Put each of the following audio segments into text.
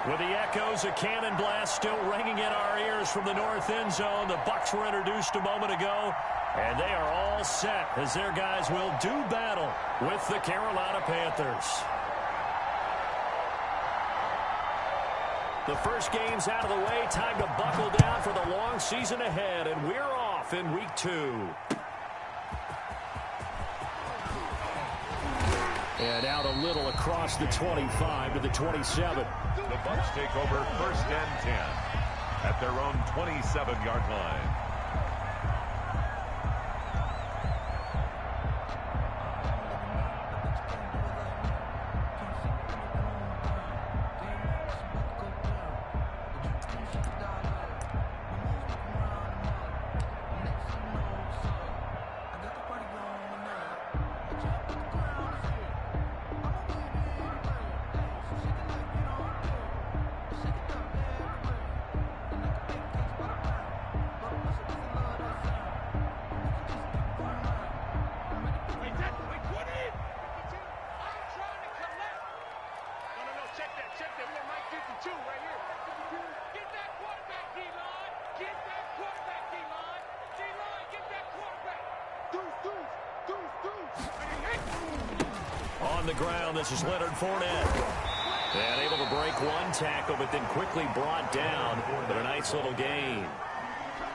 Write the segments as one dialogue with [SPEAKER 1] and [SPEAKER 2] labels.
[SPEAKER 1] With the echoes of cannon blast still ringing in our ears from the north end zone, the Bucs were introduced a moment ago, and they are all set as their guys will do battle with the Carolina Panthers. The first game's out of the way. Time to buckle down for the long season ahead, and we're off in week 2. And out a little across the 25 to the 27.
[SPEAKER 2] The Bucs take over 1st and 10 at their own 27-yard line.
[SPEAKER 1] On the ground, this is Leonard Fournette. And able to break one tackle, but then quickly brought down. But a nice little gain.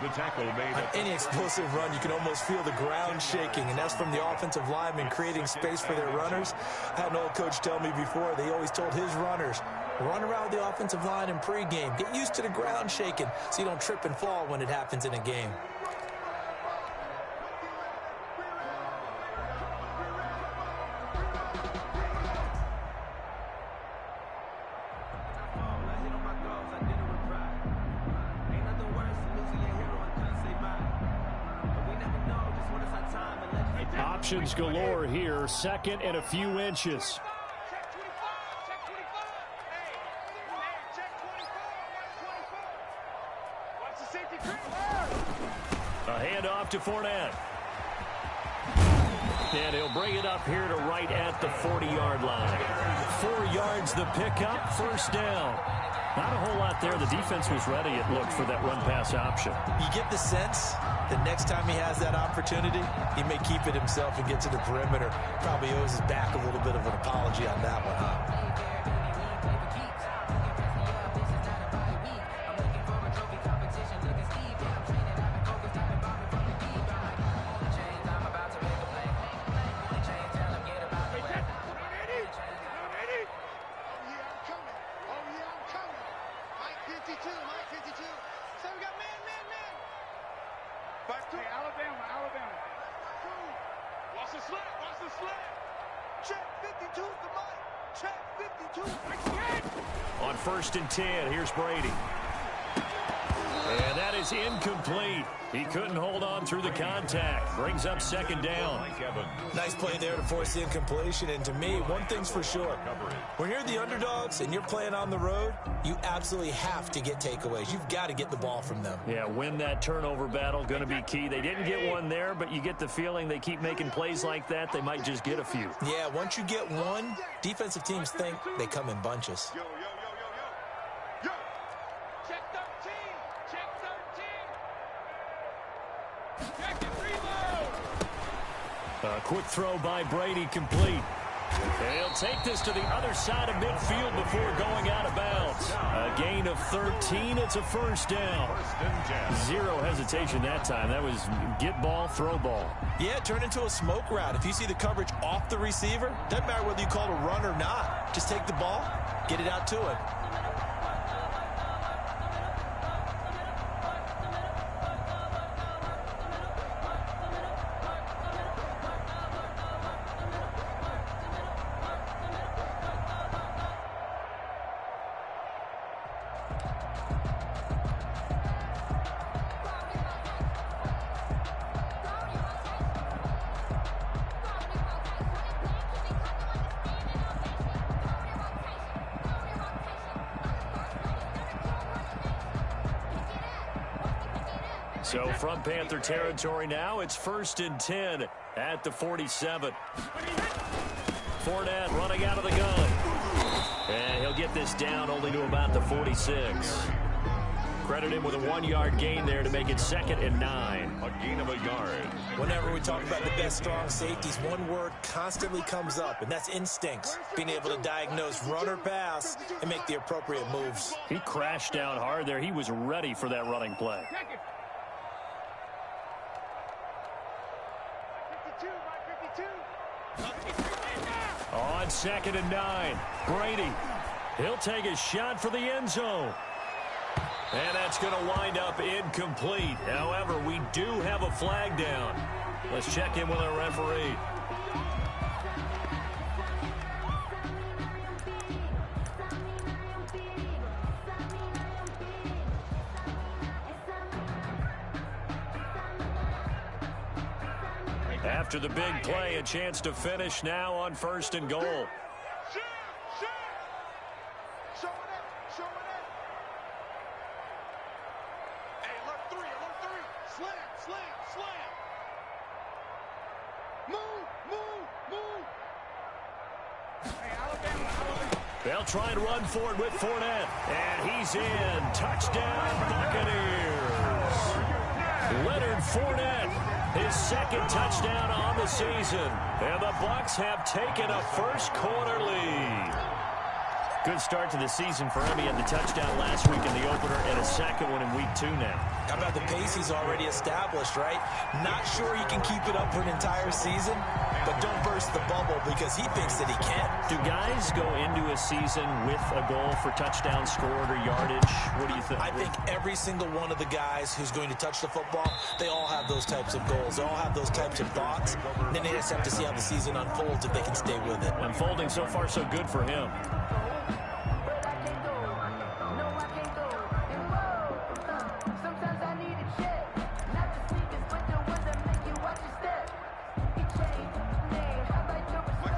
[SPEAKER 2] The tackle made
[SPEAKER 3] on any explosive run, you can almost feel the ground shaking, and that's from the offensive linemen creating space for their runners. I had an old coach tell me before, they always told his runners, run around the offensive line in pregame. Get used to the ground shaking so you don't trip and fall when it happens in a game.
[SPEAKER 1] Options galore here. 2nd and a few inches. A handoff to Fournette. And he'll bring it up here to right at the 40-yard line. 4 yards the pickup, 1st down. Not a whole lot there. The defense was ready, it looked, for that run-pass option.
[SPEAKER 3] You get the sense the next time he has that opportunity, he may keep it himself and get to the perimeter. Probably owes his back a little bit of an apology on that one, huh?
[SPEAKER 1] On 1st and 10, here's Brady. And that is incomplete. He couldn't hold on through the contact. Brings up 2nd down.
[SPEAKER 3] Nice play there to force the incompletion. And to me, one thing's for sure. When you're the underdogs and you're playing on the road, you absolutely have to get takeaways. You've got to get the ball from them.
[SPEAKER 1] Yeah, win that turnover battle. Going to be key. They didn't get one there, but you get the feeling they keep making plays like that. They might just get a few.
[SPEAKER 3] Yeah, once you get one, defensive teams think they come in bunches.
[SPEAKER 1] A quick throw by Brady, complete. And he'll take this to the other side of midfield before going out of bounds. A gain of 13. It's a 1st down. Zero hesitation that time. That was get ball, throw ball.
[SPEAKER 3] Yeah, turn into a smoke route. If you see the coverage off the receiver, doesn't matter whether you call it a run or not. Just take the ball, get it out to him.
[SPEAKER 1] So from Panther territory now, it's 1st and 10 at the 47. Fournette running out of the gun. And he'll they'll get this down only to about the 46. Credit him with a 1-yard gain there to make it 2nd and 9.
[SPEAKER 2] A gain of a yard.
[SPEAKER 3] Whenever we talk about the best strong safeties, one word constantly comes up, and that's instincts. Being able to diagnose run or pass and make the appropriate moves.
[SPEAKER 1] He crashed down hard there. He was ready for that running play. On 2nd and 9, Brady. He'll take a shot for the end zone. And that's going to wind up incomplete. However, we do have a flag down. Let's check in with our referee. After the big play, a chance to finish now on 1st and goal. They'll try and run for it with Fournette. And he's in. Touchdown, Buccaneers. Leonard Fournette, his 2nd touchdown on the season. And the Bucs have taken a first-quarter lead. Good start to the season for him. He had the touchdown last week in the opener and a second one in week 2 now.
[SPEAKER 3] How about the pace he's already established, right? Not sure he can keep it up for an entire season, but don't burst the bubble because he thinks that he can.
[SPEAKER 1] Do guys go into a season with a goal for touchdown scored or yardage? What do you think?
[SPEAKER 3] I think every single one of the guys who's going to touch the football, they all have those types of goals. They all have those types of thoughts. And then they just have to see how the season unfolds if they can stay with it.
[SPEAKER 1] Unfolding so far so good for him.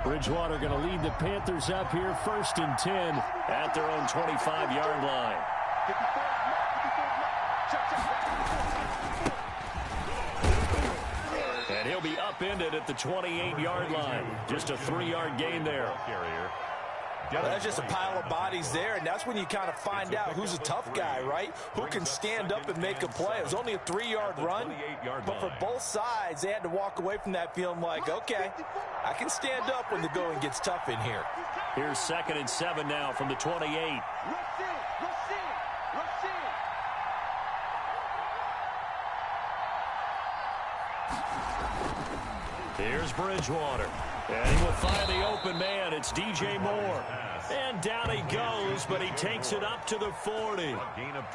[SPEAKER 1] Bridgewater going to lead the Panthers up here 1st and 10 at their own 25-yard line. And he'll be upended at the 28-yard line. Just a 3-yard gain there.
[SPEAKER 3] Well, that's just a pile of bodies there, and that's when you kind of find out who's a tough guy, right? Who can stand up and make a play. It was only a 3-yard run, but for both sides, they had to walk away from that feeling like, okay, I can stand up when the going gets tough in here.
[SPEAKER 1] Here's 2nd and 7 now from the 28. Here's Bridgewater. And he will find the open man. It's DJ Moore. And down he goes, but he takes it up to the 40.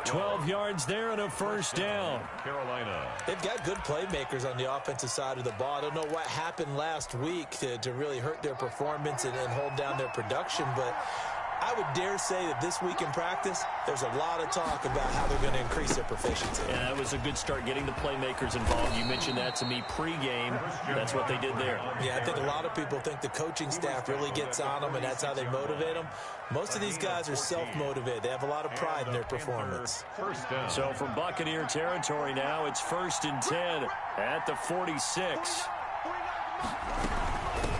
[SPEAKER 1] 12 yards there and a first down.
[SPEAKER 2] Carolina.
[SPEAKER 3] They've got good playmakers on the offensive side of the ball. I don't know what happened last week to really hurt their performance and hold down their production, but I would dare say that this week in practice, there's a lot of talk about how they're going to increase their proficiency.
[SPEAKER 1] Yeah, that was a good start getting the playmakers involved. You mentioned that to me pregame. That's what they did there.
[SPEAKER 3] Yeah, I think a lot of people think the coaching staff really gets on them, and that's how they motivate them. Most of these guys are self-motivated. They have a lot of pride in their performance.
[SPEAKER 1] So from Buccaneer territory now, it's 1st and 10 at the 46.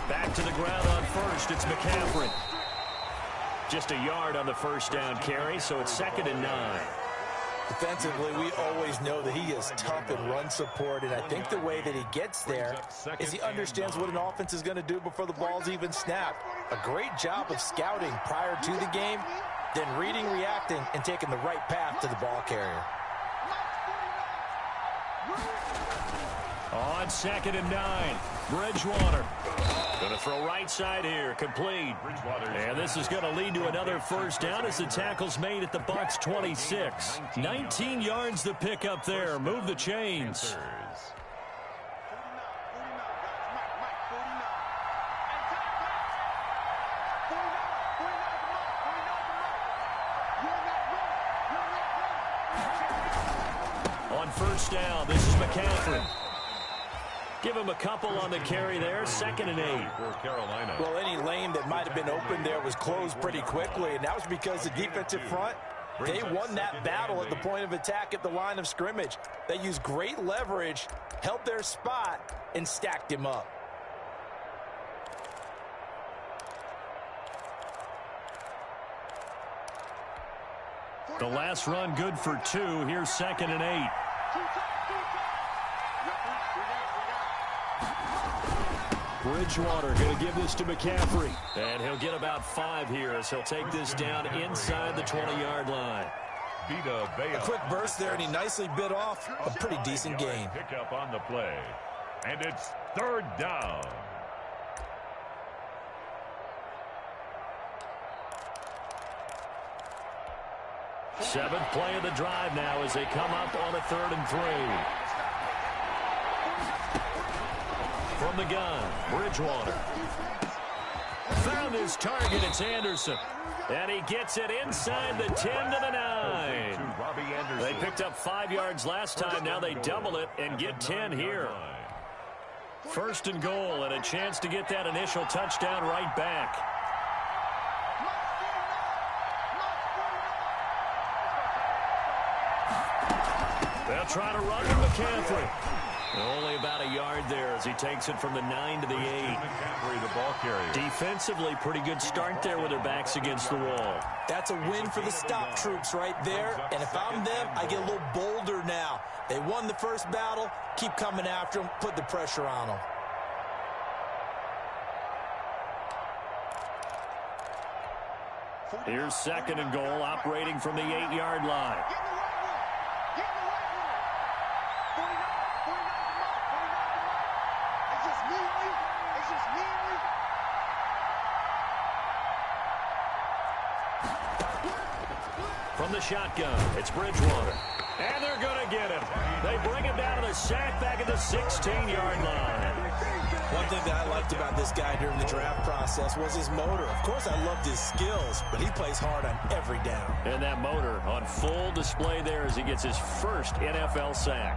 [SPEAKER 1] Back to the ground on 1st. It's McCaffrey. Just a yard on the first down carry, so it's 2nd and 9.
[SPEAKER 3] Defensively, we always know that he is tough in run support, and I think the way that he gets there is he understands what an offense is going to do before the ball's even snapped. A great job of scouting prior to the game, then reading, reacting, and taking the right path to the ball carrier.
[SPEAKER 1] On 2nd and 9, Bridgewater. Going to throw right side here, complete. And this is going to lead to another first down as the tackle's made at the Bucs 26. 19 yards to pick up there. Move the chains. On first down, this is McCaffrey. Give him a couple on the carry there. 2nd and 8.
[SPEAKER 2] For Carolina.
[SPEAKER 3] Well, any lane that might have been open there was closed pretty quickly, and that was because the defensive front, they won that battle at the point of attack at the line of scrimmage. They used great leverage, held their spot, and stacked him up.
[SPEAKER 1] The last run good for 2. Here's 2nd and 8. Bridgewater going to give this to McCaffrey. And he'll get about 5 here as he'll take this down inside the 20-yard line.
[SPEAKER 3] A quick burst there, and he nicely bit off a pretty decent gain.
[SPEAKER 2] Pick up on the play. And it's 3rd down.
[SPEAKER 1] Seventh play of the drive now as they come up on a 3rd and 3. From the gun, Bridgewater. Found his target, it's Anderson. And he gets it inside the 10 to the 9. They picked up 5 yards last time. Now they double it and get 10 here. 1st and goal and a chance to get that initial touchdown right back. They'll try to run to McCaffrey. Only about a yard there as he takes it from the 9 to the 8.
[SPEAKER 2] McCaffrey, the ball carrier.
[SPEAKER 1] Defensively, pretty good start there with their backs against the wall.
[SPEAKER 3] That's a win for the stop troops right there. And if I'm them, I get a little bolder now. They won the first battle. Keep coming after them. Put the pressure on them.
[SPEAKER 1] Here's 2nd and goal, operating from the 8-yard line. From the shotgun, it's Bridgewater. And they're going to get him. They bring him down to the sack back at the 16-yard line.
[SPEAKER 3] One thing that I liked about this guy during the draft process was his motor. Of course, I loved his skills, but he plays hard on every down.
[SPEAKER 1] And that motor on full display there as he gets his first NFL sack.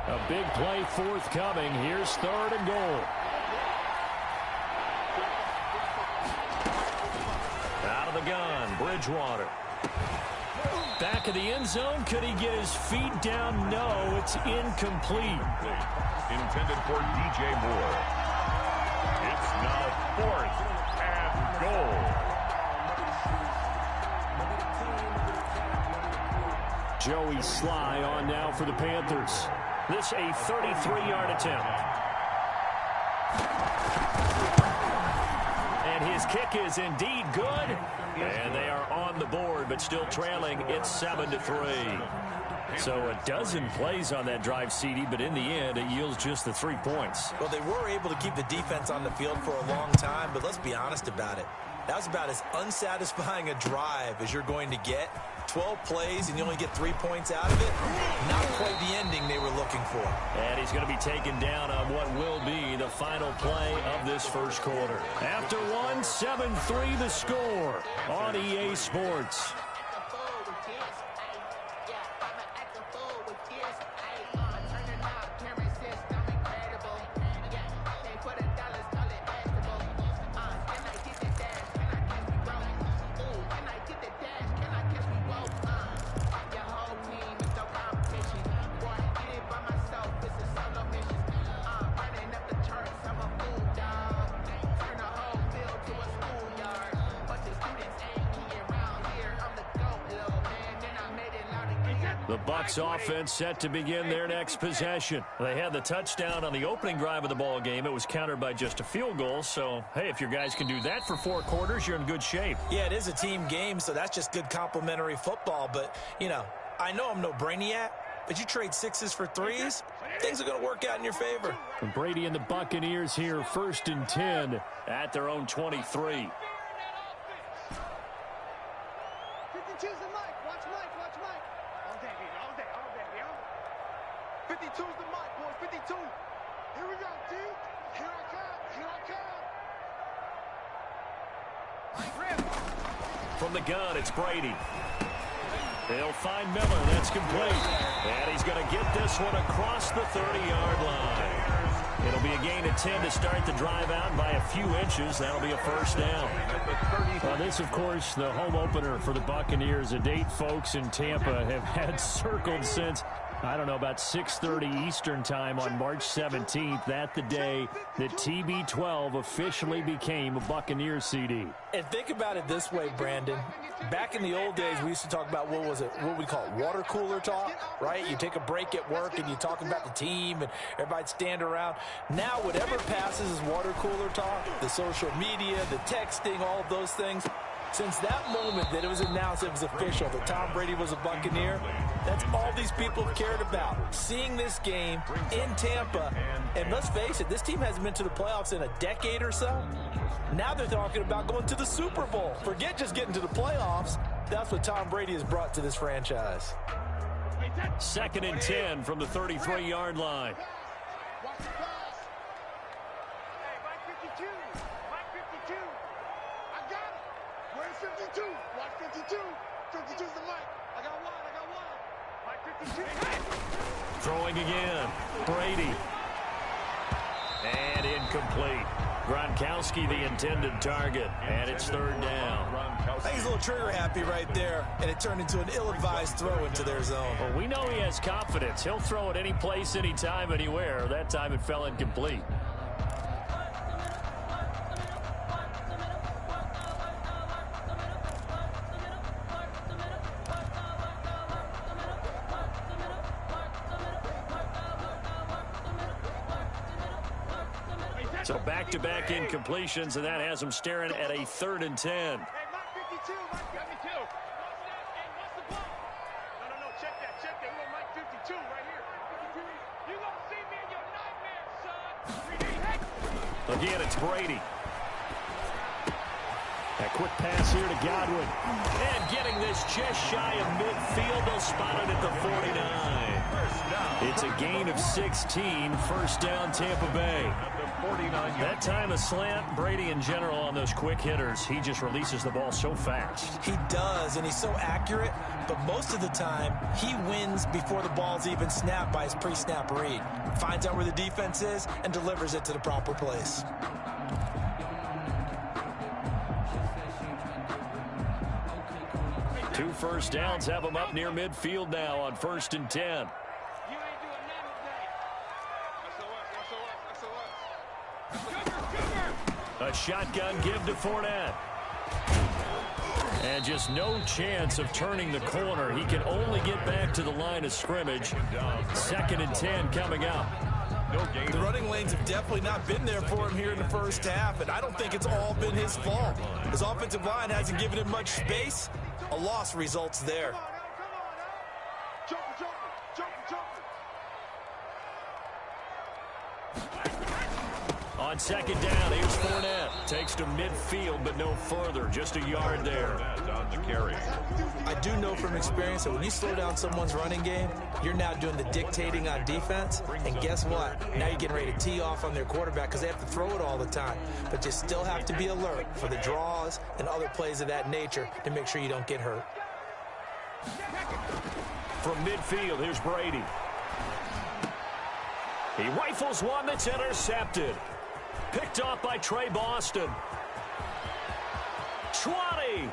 [SPEAKER 1] A big play forthcoming. Here's 3rd and goal. Out of the gun, Bridgewater. Back of the end zone. Could he get his feet down? No, it's incomplete.
[SPEAKER 2] Intended for DJ Moore. It's now 4th and goal.
[SPEAKER 1] Joey Sly on now for the Panthers. This a 33-yard attempt. And his kick is indeed good. And they are on the board, but still trailing. It's 7-3. So a dozen plays on that drive, CD, but in the end, it yields just the 3 points.
[SPEAKER 3] Well, they were able to keep the defense on the field for a long time, but let's be honest about it. That was about as unsatisfying a drive as you're going to get. 12 plays and you only get 3 points out of it. Not quite the ending they were looking for.
[SPEAKER 1] And he's going to be taken down on what will be the final play of this first quarter. After 7-3 the score on EA Sports. The Bucs offense set to begin their next possession. They had the touchdown on the opening drive of the ball game. It was countered by just a field goal. So, hey, if your guys can do that for 4 quarters, you're in good shape.
[SPEAKER 3] Yeah, it is a team game, so that's just good complimentary football. But, you know, I know I'm no brainiac, but you trade 6s for 3s, things are going to work out in your favor.
[SPEAKER 1] Brady and the Buccaneers here, 1st and 10 at their own 23.
[SPEAKER 4] 52's the mic. Watch Mike. Watch Mike. All day, baby. All day. All day, baby. 52's the mic, boys. 52. Here we go, D. Here I come. Here I come.
[SPEAKER 1] From the gun, it's Brady. They'll find Miller. That's complete. And he's going to get this one across the 30-yard line. It'll be a gain of 10 to start the drive out by a few inches. That'll be a first down. This, of course, the home opener for the Buccaneers, a date folks in Tampa have had circled since I don't know, about 6:30 Eastern time on March 17th. That the day that TB12 officially became a Buccaneer CD.
[SPEAKER 3] And think about it this way, Brandon. Back in the old days, we used to talk about, what we call it, water cooler talk, right? You take a break at work and you talk about the team and everybody'd stand around. Now, whatever passes is water cooler talk, the social media, the texting, all of those things. Since that moment that it was announced it was official that Tom Brady was a Buccaneer, that's all these people have cared about. Seeing this game in Tampa, and let's face it, this team hasn't been to the playoffs in a decade or so. Now they're talking about going to the Super Bowl. Forget just getting to the playoffs. That's what Tom Brady has brought to this franchise.
[SPEAKER 1] 2nd and 10 from the 33-yard line.
[SPEAKER 4] Watch the pass. Hey, Mike 52. Mike 52. I got it. Where's 52? Watch 52. 52's the mic. I got one. Mike 52.
[SPEAKER 1] Throwing again. Brady. And incomplete. Gronkowski the intended target, and it's 3rd down.
[SPEAKER 3] I think he's a little trigger happy right there, and it turned into an ill-advised throw into their zone.
[SPEAKER 1] Well, we know he has confidence. He'll throw it any place, anytime, anywhere. That time it fell incomplete. So back-to-back incompletions, and that has him staring at a 3rd and 10.
[SPEAKER 4] Hey, Mike 52. Mike 52. What's the ball? No. Check that. We got Mike 52 right here. You gonna see me in your nightmares, son.
[SPEAKER 1] Again, it's Brady. A quick pass here to Godwin. And getting this just shy of midfield. They'll spot it at the 49. It's a gain of 16. 1st down, Tampa Bay. That time a slant. Brady in general on those quick hitters, he just releases the ball so fast.
[SPEAKER 3] He does, and he's so accurate, but most of the time he wins before the ball's even snapped by his pre-snap read. Finds out where the defense is and delivers it to the proper place.
[SPEAKER 1] Two 1st downs have him up near midfield now on 1st and 10. A shotgun give to Fournette. And just no chance of turning the corner. He can only get back to the line of scrimmage. 2nd and 10 coming up.
[SPEAKER 3] The running lanes have definitely not been there for him here in the 1st half, and I don't think it's all been his fault. His offensive line hasn't given him much space. A loss results there.
[SPEAKER 1] On 2nd down, here's Fournette. Takes to midfield, but no further. Just a yard there.
[SPEAKER 2] On the carry.
[SPEAKER 3] I do know from experience that when you slow down someone's running game, you're now doing the dictating on defense. And guess what? Now you're getting ready to tee off on their quarterback because they have to throw it all the time. But you still have to be alert for the draws and other plays of that nature to make sure you don't get hurt.
[SPEAKER 1] From midfield, here's Brady. He rifles one that's intercepted. Picked off by Trey Boston. 20.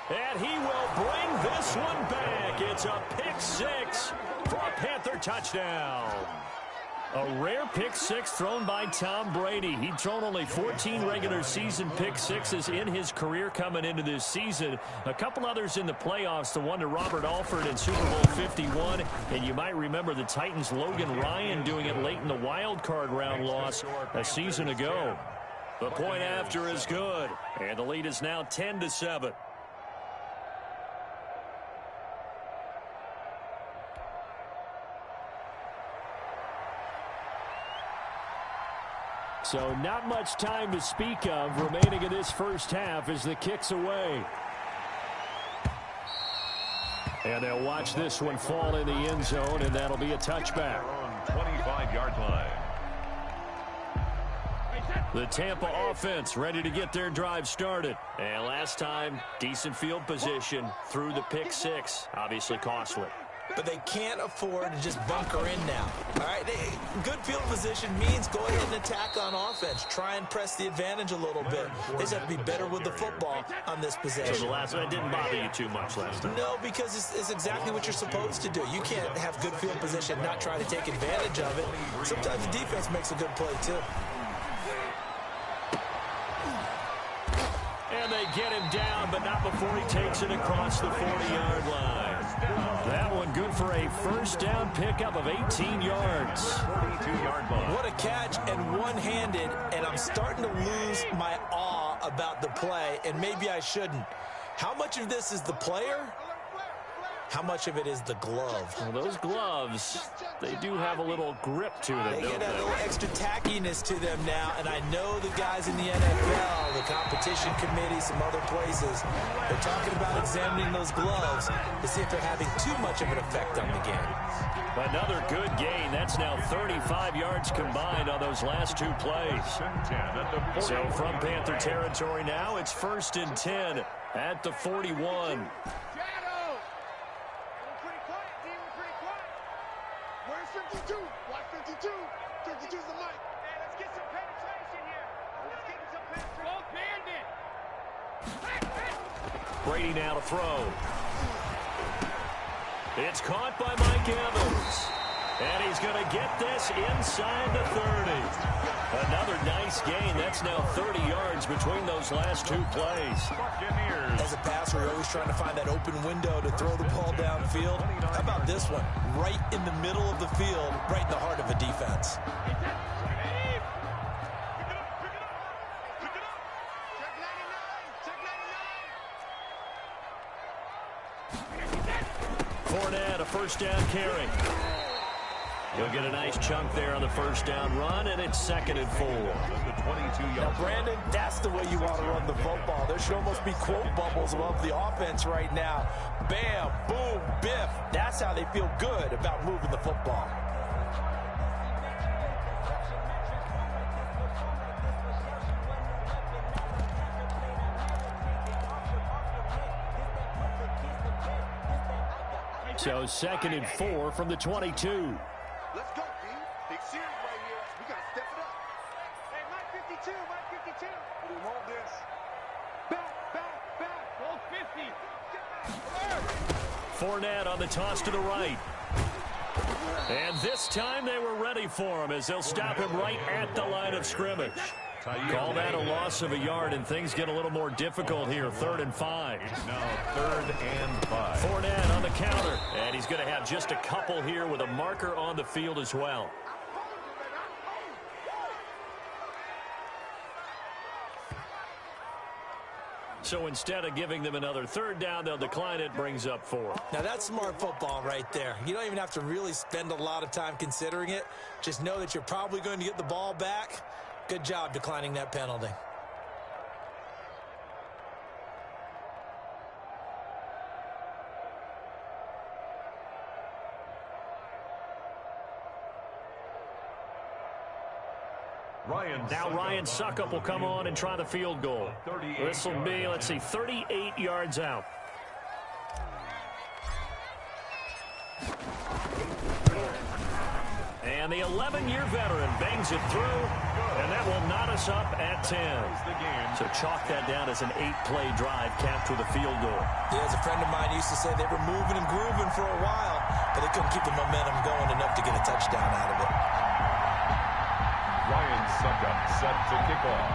[SPEAKER 1] And he will bring this one back. It's a pick 6 for a Panther touchdown. A rare pick 6 thrown by Tom Brady. He'd thrown only 14 regular season pick 6s in his career coming into this season. A couple others in the playoffs, the one to Robert Alford in Super Bowl 51. And you might remember the Titans' Logan Ryan doing it late in the wild card round loss a season ago. The point after is good. And the lead is now 10-7. So not much time to speak of remaining in this 1st half as the kick's away. And they'll watch this one fall in the end zone, and that'll be a touchback.
[SPEAKER 2] 25-yard line.
[SPEAKER 1] The Tampa offense ready to get their drive started. And last time, decent field position through the pick 6. Obviously costly.
[SPEAKER 3] but they can't afford to just bunker in now. All right, good field position means go ahead and attack on offense. Try and press the advantage a little bit. They just have to be better with the football on this possession.
[SPEAKER 1] So the last one didn't bother you too much last time?
[SPEAKER 3] No, because it's exactly what you're supposed to do. You can't have good field position, not try to take advantage of it. Sometimes the defense makes a good play, too.
[SPEAKER 1] And they get him down, but not before he takes it across the 40-yard line. That one good for a first down pickup of 18 yards.
[SPEAKER 2] 42-yard line.
[SPEAKER 3] What a catch, and one-handed, and I'm starting to lose my awe about the play, and maybe I shouldn't. How much of this is the player? How much of it is the glove?
[SPEAKER 1] Well, those gloves, they do have a little grip to them.
[SPEAKER 3] They
[SPEAKER 1] don't
[SPEAKER 3] get a
[SPEAKER 1] they?
[SPEAKER 3] little extra tackiness to them now, and I know the guys in the NFL, the competition committee, some other places, they're talking about examining those gloves to see if they're having too much of an effect on the game.
[SPEAKER 1] Another good gain. That's now 35 yards combined on those last two plays. So from Panther territory now, it's 1st and 10 at the 41.
[SPEAKER 4] Where's 52? Watch 52. 52's the mic. Hey, let's get some penetration here. Let's get some penetration.
[SPEAKER 1] Brady now to throw. It's caught by Mike Evans. And he's going to get this inside the 30. Another nice gain. That's now 30 yards between those last two plays.
[SPEAKER 3] As a passer, you're always trying to find that open window to throw the ball downfield. How about this one? Right in the middle of the field, right in the heart of a defense.
[SPEAKER 1] Fournette, a first down carry. He'll get a nice chunk there on the first down run, and it's 2nd and 4.
[SPEAKER 3] Now, Brandon, that's the way you want to run the football. There should almost be quote bubbles above the offense right now. Bam, boom, biff. That's how they feel good about moving the football.
[SPEAKER 1] So 2nd and 4 from the 22.
[SPEAKER 4] Let's go, D. Big series right here. We got to step it up. Hey, Mike 52, Mike 52. We hold this. Back. Hold 50.
[SPEAKER 1] Fournette on the toss to the right. And this time they were ready for him as they'll stop him right at the line of scrimmage. Call that a loss of a yard, and things get a little more difficult here. 3rd and 5.
[SPEAKER 2] It's now 3rd and 5.
[SPEAKER 1] Fournette on the counter, and he's going to have just a couple here with a marker on the field as well. So instead of giving them another 3rd down, they'll decline it, brings up 4.
[SPEAKER 3] Now, that's smart football right there. You don't even have to really spend a lot of time considering it. Just know that you're probably going to get the ball back. Good job declining that penalty.
[SPEAKER 1] Now Ryan Suckup will come on and try the field goal. This will be, 38 yards out. And the 11-year veteran bangs it through, and that will knot us up at 10. So chalk that down as an 8-play drive capped with a field goal.
[SPEAKER 3] Yeah, as a friend of mine used to say, they were moving and grooving for a while, but they couldn't keep the momentum going enough to get a touchdown out of it.
[SPEAKER 2] Ryan Suckup set to kick off.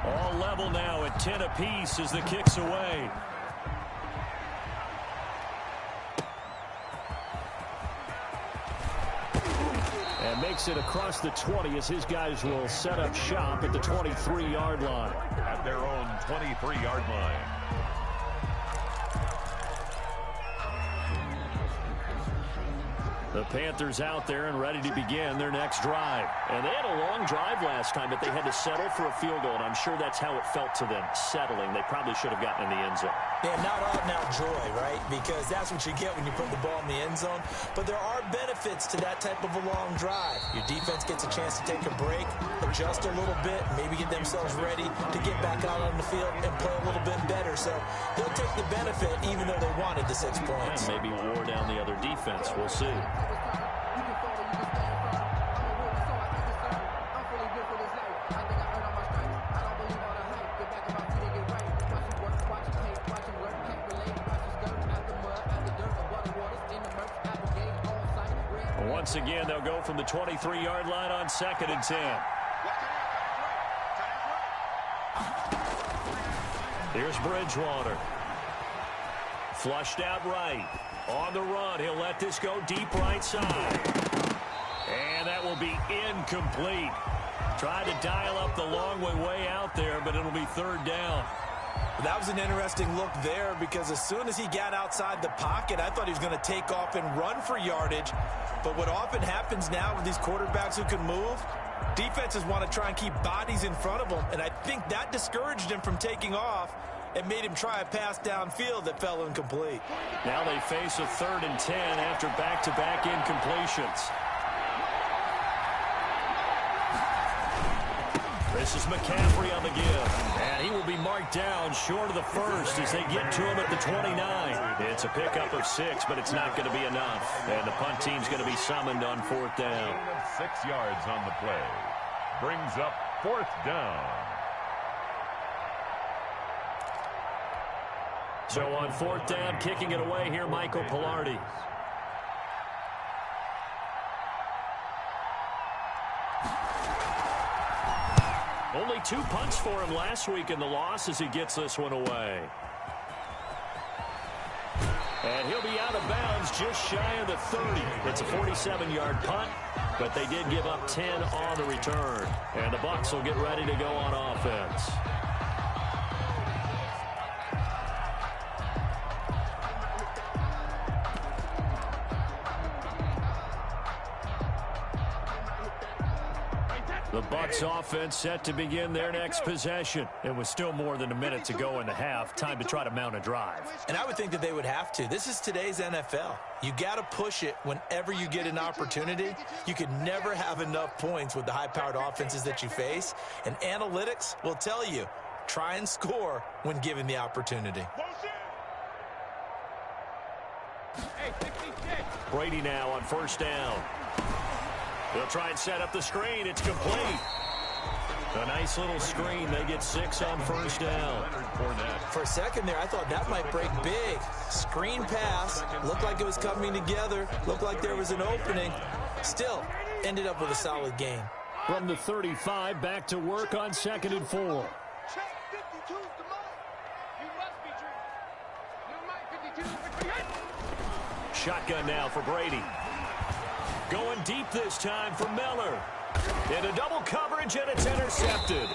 [SPEAKER 1] All level now at 10 apiece as the kick's away. And makes it across the 20 as his guys will set up shop at the 23-yard line.
[SPEAKER 2] At their own 23-yard line.
[SPEAKER 1] The Panthers out there and ready to begin their next drive. And they had a long drive last time, but they had to settle for a field goal, and I'm sure that's how it felt to them, settling. They probably should have gotten in the end zone.
[SPEAKER 3] Yeah, not all now joy, right? Because that's what you get when you put the ball in the end zone. But there are benefits to that type of a long drive. Your defense gets a chance to take a break, adjust a little bit, maybe get themselves ready to get back out on the field and play a little bit better. So they'll take the benefit even though they wanted the 6 points.
[SPEAKER 1] And maybe wore down the other defense. We'll see. Once again, they'll go from the 23-yard line on 2nd and 10. Here's Bridgewater. Flushed out right. On the run, he'll let this go deep right side. And that will be incomplete. Tried to dial up the long way out there, but it'll be 3rd down.
[SPEAKER 3] That was an interesting look there because as soon as he got outside the pocket, I thought he was going to take off and run for yardage. But what often happens now with these quarterbacks who can move, defenses want to try and keep bodies in front of them. And I think that discouraged him from taking off and made him try a pass downfield that fell incomplete.
[SPEAKER 1] Now they face a 3rd and 10 after back-to-back incompletions. This is McCaffrey on the give. And he will be marked down short of the first as they get to him at the 29. It's a pickup of 6, but it's not going to be enough. And the punt team's going to be summoned on 4th down.
[SPEAKER 2] 6 yards on the play. Brings up 4th down.
[SPEAKER 1] So on 4th down, kicking it away here, Michael Pilardi. Only 2 punts for him last week in the loss as he gets this one away. And he'll be out of bounds just shy of the 30. It's a 47-yard punt, but they did give up 10 on the return. And the Bucs will get ready to go on offense. The Bucs offense set to begin their next possession. It was still more than a minute to go in the half. Time to try to mount a drive.
[SPEAKER 3] And I would think that they would have to. This is today's NFL. You got to push it whenever you get an opportunity. You could never have enough points with the high-powered offenses that you face. And analytics will tell you, try and score when given the opportunity.
[SPEAKER 1] Brady now on 1st down. They'll try and set up the screen. It's complete. A nice little screen. They get 6 on 1st down.
[SPEAKER 3] For a second there, I thought that might break big. Screen pass. Looked like it was coming together. Looked like there was an opening. Still, ended up with a solid gain.
[SPEAKER 1] From the 35, back to work on 2nd and 4. Shotgun now for Brady. Going deep this time for Miller. Into double coverage, and it's intercepted.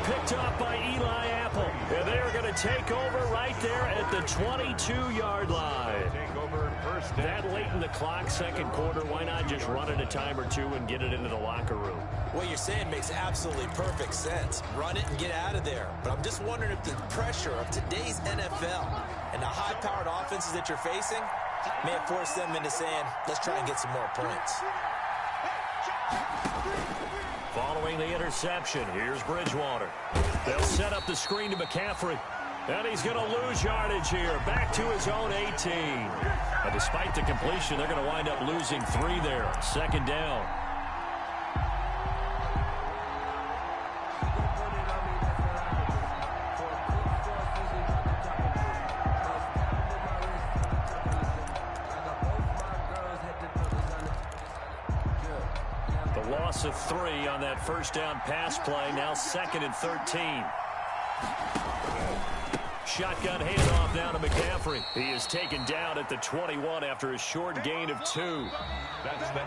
[SPEAKER 1] Picked up by Eli Apple. And they're going to take over right there at the 22-yard line.
[SPEAKER 2] Take over 1st down.
[SPEAKER 1] That late in the clock, 2nd quarter, why not just run it a time or 2 and get it into the locker room?
[SPEAKER 3] What you're saying makes absolutely perfect sense. Run it and get out of there. But I'm just wondering if the pressure of today's NFL and the high-powered offenses that you're facing may have forced them into saying, let's try and get some more points.
[SPEAKER 1] Following the interception, here's Bridgewater. They'll set up the screen to McCaffrey. And he's going to lose yardage here. Back to his own 18. And despite the completion, they're going to wind up losing 3 there. 2nd down. Loss of 3 on that 1st down pass play. Now 2nd and 13. Shotgun handoff now to McCaffrey. He is taken down at the 21 after a short gain of 2.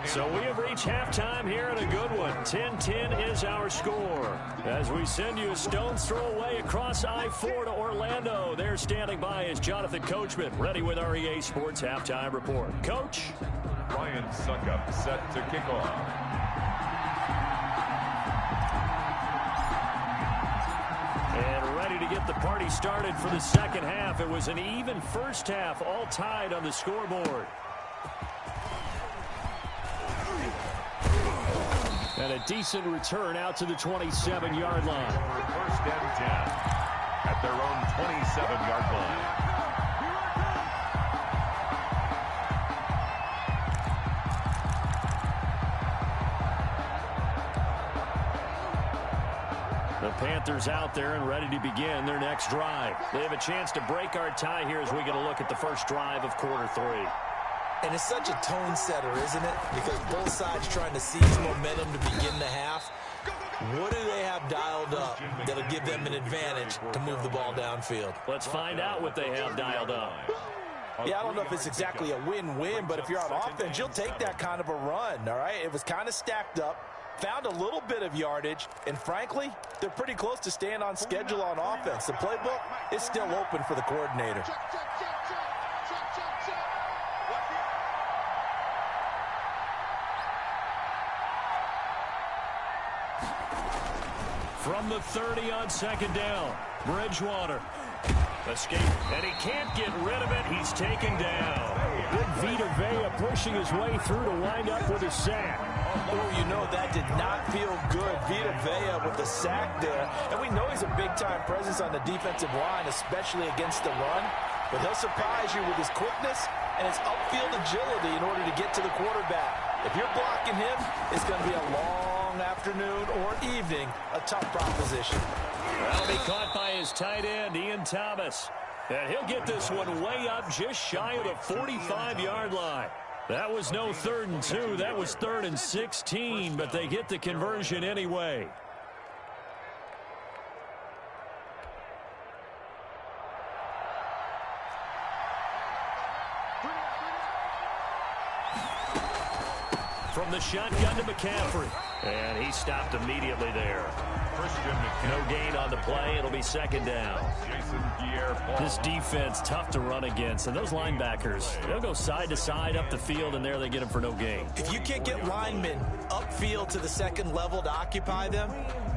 [SPEAKER 1] So we have reached halftime here in a good one. 10-10 is our score. As we send you a stone's throw away across I-4 to Orlando. There standing by is Jonathan Coachman, ready with our EA Sports Halftime Report. Coach?
[SPEAKER 2] Ryan Suckup set to kick off.
[SPEAKER 1] And ready to get the party started for the second half. It was an even first half, all tied on the scoreboard. And a decent return out to the 27-yard line.
[SPEAKER 2] First and 10 at their own 27-yard line.
[SPEAKER 1] The Panthers out there and ready to begin their next drive. They have a chance to break our tie here as we get a look at the first drive of quarter 3.
[SPEAKER 3] And it's such a tone setter, isn't it? Because both sides trying to seize momentum to begin the half. What do they have dialed up that'll give them an advantage to move the ball downfield?
[SPEAKER 1] Let's find out what they have dialed up.
[SPEAKER 3] Yeah, I don't know if it's exactly a win-win, but if you're on offense, you'll take that kind of a run, all right? It was kind of stacked up, found a little bit of yardage, and frankly, they're pretty close to staying on schedule on offense. The playbook is still open for the coordinator.
[SPEAKER 1] From the 30 on second down, Bridgewater. Escape, and he can't get rid of it. He's taken down. Good Vita Vea pushing his way through to wind up with a sack.
[SPEAKER 3] Oh, you know, that did not feel good. Vita Vea with the sack there. And we know he's a big-time presence on the defensive line, especially against the run. But he'll surprise you with his quickness and his upfield agility in order to get to the quarterback. If you're blocking him, it's going to be a long afternoon or evening, a tough proposition.
[SPEAKER 1] That'll be caught by his tight end, Ian Thomas. And he'll get this one way up just shy of the 45-yard line. That was no 3rd and 2. That was 3rd and 16, but they get the conversion anyway. From the shotgun to McCaffrey. And he stopped immediately there. No gain on the play. It'll be second down. This defense, tough to run against. And those linebackers, they'll go side to side up the field, and there they get them for no gain.
[SPEAKER 3] If you can't get linemen upfield to the second level to occupy them,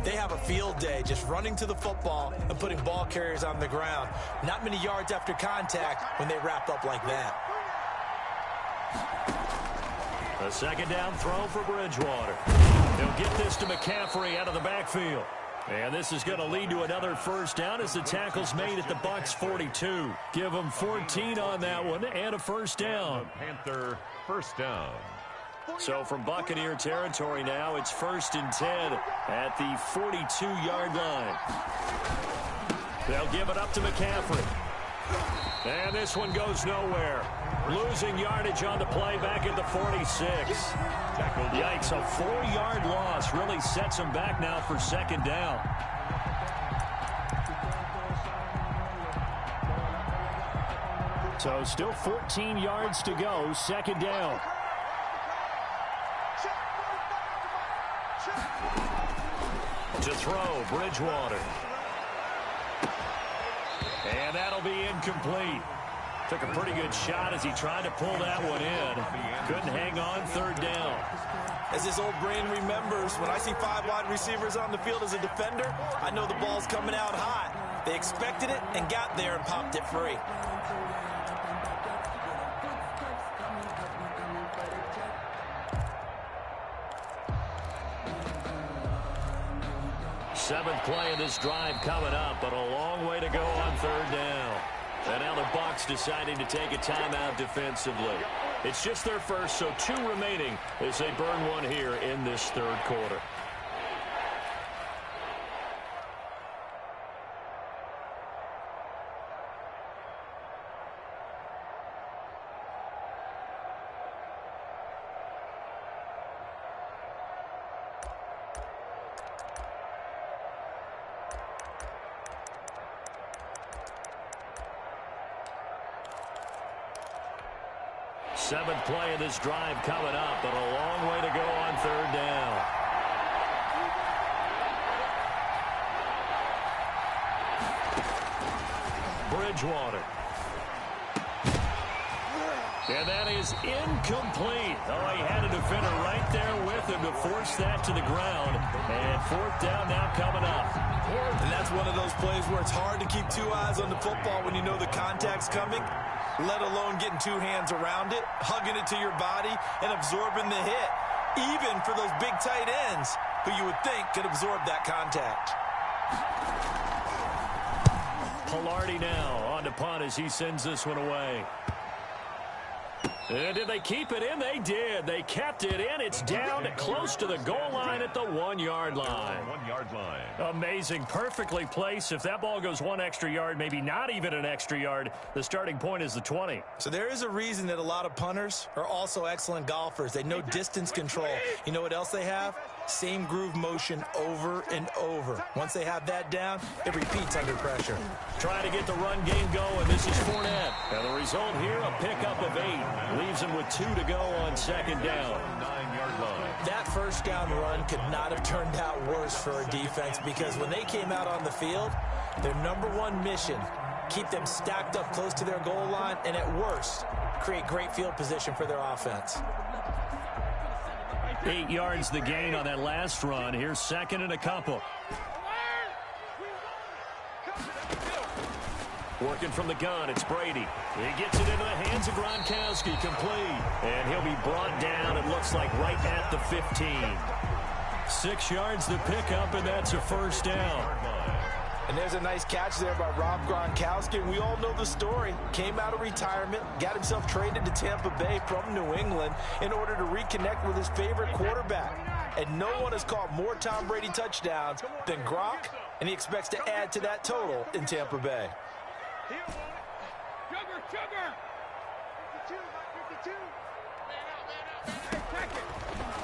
[SPEAKER 3] they have a field day just running to the football and putting ball carriers on the ground. Not many yards after contact when they wrap up like that.
[SPEAKER 1] A second down throw for Bridgewater. He'll get this to McCaffrey out of the backfield. And this is going to lead to another first down as the tackle's made at the Bucs 42. Give them 14 on that one and a first down.
[SPEAKER 2] Panther first down.
[SPEAKER 1] So from Buccaneer territory now, it's 1st and 10 at the 42-yard line. They'll give it up to McCaffrey. And this one goes nowhere. Losing yardage on the play back at the 46. Yikes, a 4-yard loss really sets him back now for second down. So still 14 yards to go, second down. To throw, Bridgewater. And that'll be incomplete. Took a pretty good shot as he tried to pull that one in. Couldn't hang on, third down.
[SPEAKER 3] As his old brain remembers, when I see 5 wide receivers on the field as a defender, I know the ball's coming out hot. They expected it and got there and popped it free.
[SPEAKER 1] Seventh play of this drive coming up, but a long way to go on third down. And now the Bucs deciding to take a timeout defensively. It's just their first, so 2 remaining as they burn one here in this third quarter. Seventh play of this drive coming up, but a long way to go on third down. Bridgewater. And that is incomplete. Oh, he had a defender right there with him to force that to the ground. And fourth down now coming up.
[SPEAKER 3] And that's one of those plays where it's hard to keep two eyes on the football when you know the contact's coming, let alone getting two hands around it, hugging it to your body, and absorbing the hit, even for those big tight ends who you would think could absorb that contact.
[SPEAKER 1] Pilardi now on to punt as he sends this one away. And did they keep it in? They did. They kept it in. It's down close to the goal line at the 1-yard line.
[SPEAKER 2] 1-yard line.
[SPEAKER 1] Amazing. Perfectly placed. If that ball goes one extra yard, maybe not even an extra yard, the starting point is the 20.
[SPEAKER 3] So there is a reason that a lot of punters are also excellent golfers. They know distance control. You know what else they have? Same groove motion over and over. Once they have that down, it repeats under pressure.
[SPEAKER 1] Trying to get the run game going. This is Fournette. And the result here, a pickup of 8. Leaves him with 2 to go on second down.
[SPEAKER 2] 9-yard line.
[SPEAKER 3] That first down run could not have turned out worse for a defense because when they came out on the field, their number one mission, keep them stacked up close to their goal line, and at worst, create great field position for their offense.
[SPEAKER 1] 8 yards the gain on that last run. Here's second and a couple. Working from the gun, it's Brady. He gets it into the hands of Gronkowski, complete. And he'll be brought down, it looks like, right at the 15. 6 yards the pickup, and that's a first down.
[SPEAKER 3] And there's a nice catch there by Rob Gronkowski. And we all know the story. Came out of retirement, got himself traded to Tampa Bay from New England in order to reconnect with his favorite quarterback. And no one has caught more Tom Brady touchdowns than Gronk, and he expects to add to that total in Tampa Bay.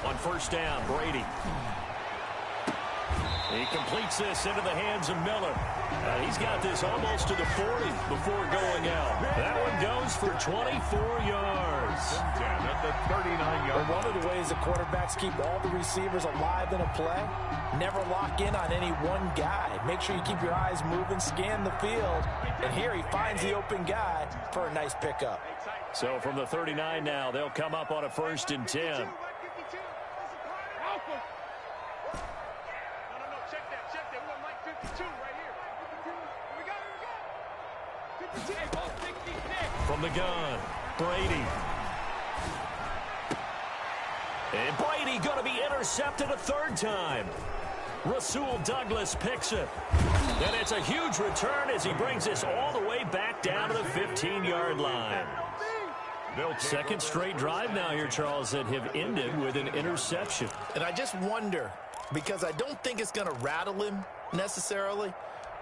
[SPEAKER 1] On first down, Brady. He completes this into the hands of Miller. He's got this almost to the 40 before going out. That one goes for 24 yards.
[SPEAKER 2] At the 39-yard line.
[SPEAKER 3] One of the ways the quarterbacks keep all the receivers alive in a play, never lock in on any one guy. Make sure you keep your eyes moving, scan the field, and here he finds the open guy for a nice pickup.
[SPEAKER 1] So from the 39 now, they'll come up on a 1st and 10. From the gun, Brady. And Brady going to be intercepted a 3rd time. Rasul Douglas picks it. And it's a huge return as he brings this all the way back down to the 15-yard line. Second straight drive now here, Charles, that have ended with an interception.
[SPEAKER 3] And I just wonder, because I don't think it's going to rattle him necessarily,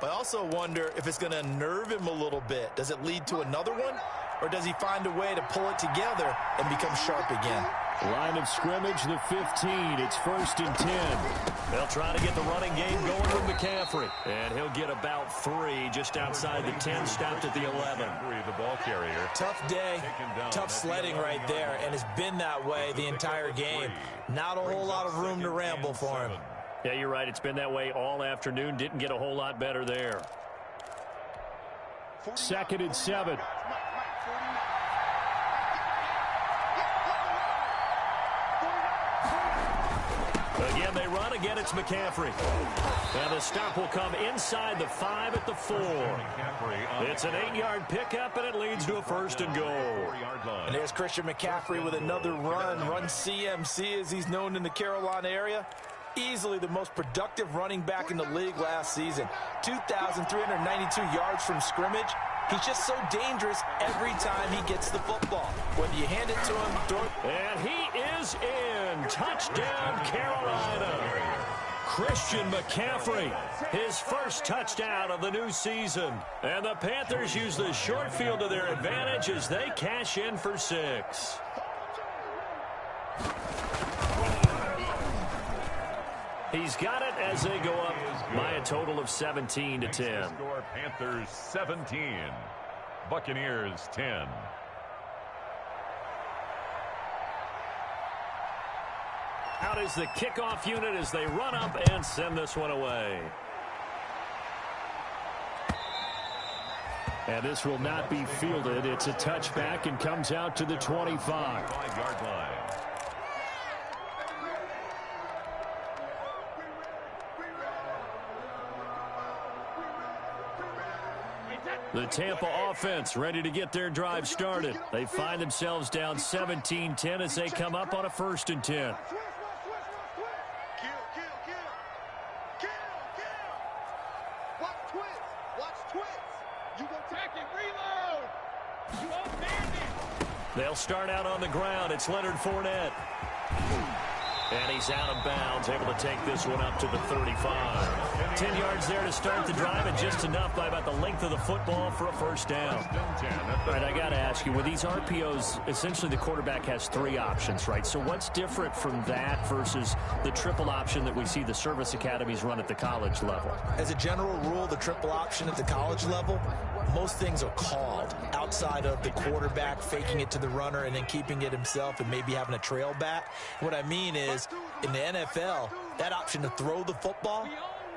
[SPEAKER 3] but I also wonder if it's going to unnerve him a little bit. Does it lead to another one, or does he find a way to pull it together and become sharp again?
[SPEAKER 1] Line of scrimmage, the 15. It's 1st and 10. They'll try to get the running game going with McCaffrey. And he'll get about 3 just outside the 10, stopped at the 11.
[SPEAKER 2] The ball carrier.
[SPEAKER 3] Tough day, tough sledding right there, and it's been that way the entire game. Not a whole lot of room to ramble for him.
[SPEAKER 1] Yeah, you're right. It's been that way all afternoon. Didn't get a whole lot better there. 2nd and 7. Again, they run. Again, it's McCaffrey. And the stop will come inside the 5 at the 4. It's an 8-yard pickup, and it leads to a 1st and goal.
[SPEAKER 3] And there's Christian McCaffrey with another run CMC as he's known in the Carolina area. Easily the most productive running back in the league last season. 2,392 yards from scrimmage. He's just so dangerous every time he gets the football. Whether you hand it to him, throw it.
[SPEAKER 1] And he is in. Touchdown, Carolina. Christian McCaffrey, his first touchdown of the new season. And the Panthers use the short field to their advantage as they cash in for 6. He's got it as they go up by a total of 17 to 10.
[SPEAKER 2] Score Panthers 17, Buccaneers 10.
[SPEAKER 1] Out is the kickoff unit as they run up and send this one away. And this will not be fielded. It's a touchback and comes out to the 25.
[SPEAKER 2] 5-yard line.
[SPEAKER 1] The Tampa offense ready to get their drive started. They find themselves down 17-10 as they come up on a 1st and 10. They'll start out on the ground. It's Leonard Fournette. And he's out of bounds, able to take this one up to the 35. 10 yards there to start the drive, and just enough by about the length of the football for a 1st down. All right, I got to ask you, with these RPOs, essentially the quarterback has 3 options, right? So what's different from that versus the triple option that we see the service academies run at the college level?
[SPEAKER 3] As a general rule, the triple option at the college level, most things are called outside of the quarterback faking it to the runner and then keeping it himself and maybe having a trail back. What I mean is, in the NFL, that option to throw the football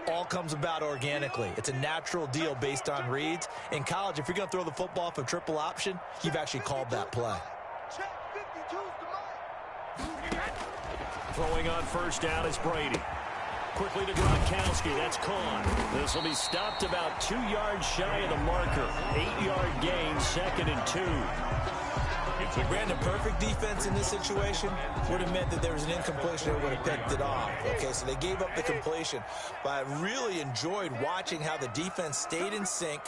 [SPEAKER 3] all comes about organically. It's a natural deal based on reads. In college, if you're going to throw the football for triple option, you've actually called that play.
[SPEAKER 1] Throwing on 1st down is Brady. Quickly to Gronkowski. That's caught. This will be stopped about 2 yards shy of the marker. 8-yard gain, 2nd and 2.
[SPEAKER 3] Brandon, perfect defense in this situation would have meant that there was an incompletion and would have picked it off. Okay, so they gave up the completion. But I really enjoyed watching how the defense stayed in sync,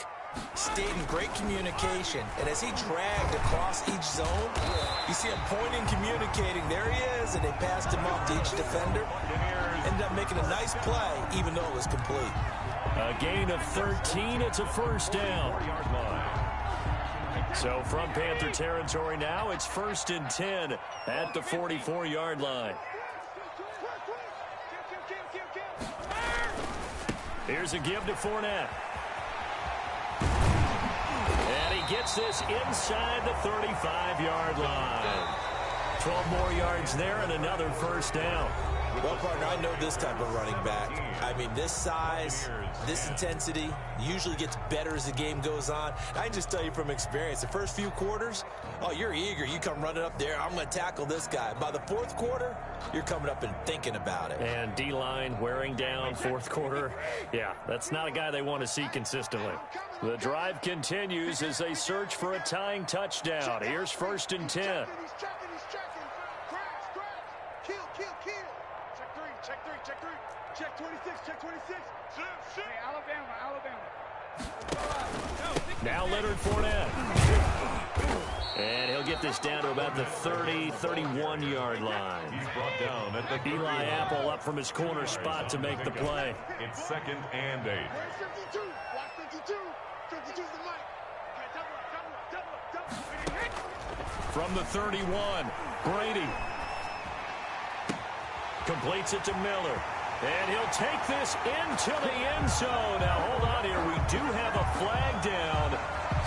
[SPEAKER 3] stayed in great communication, and as he dragged across each zone, you see him pointing, communicating. There he is, and they passed him off to each defender. Ended up making a nice play, even though it was complete.
[SPEAKER 1] A gain of 13. It's a 1st down. So from Panther territory now, it's 1st and 10 at the 44-yard line. Here's a give to Fournette. And he gets this inside the 35-yard line. 12 more yards there and another 1st down.
[SPEAKER 3] Well, partner, I know this type of running back. I mean, this size, this intensity usually gets better as the game goes on. I can just tell you from experience, the first few quarters, oh, you're eager. You come running up there, I'm going to tackle this guy. By the 4th quarter, you're coming up and thinking about it.
[SPEAKER 1] And D-line wearing down 4th quarter. Yeah, that's not a guy they want to see consistently. The drive continues as they search for a tying touchdown. Here's 1st and 10.
[SPEAKER 4] Check 26, check 26. Hey, Alabama.
[SPEAKER 1] Now Leonard Fournette. And he'll get this down to about the 30, 31-yard line.
[SPEAKER 2] He's brought down at the
[SPEAKER 1] Eli Apple up from his corner spot to make the play.
[SPEAKER 2] It's 2nd and 8.
[SPEAKER 4] Where's 52? Watch 52. 52's the mic. Okay, double.
[SPEAKER 1] From the 31, Brady completes it to Miller. And he'll take this into the end zone. Now, hold on here. We do have a flag down.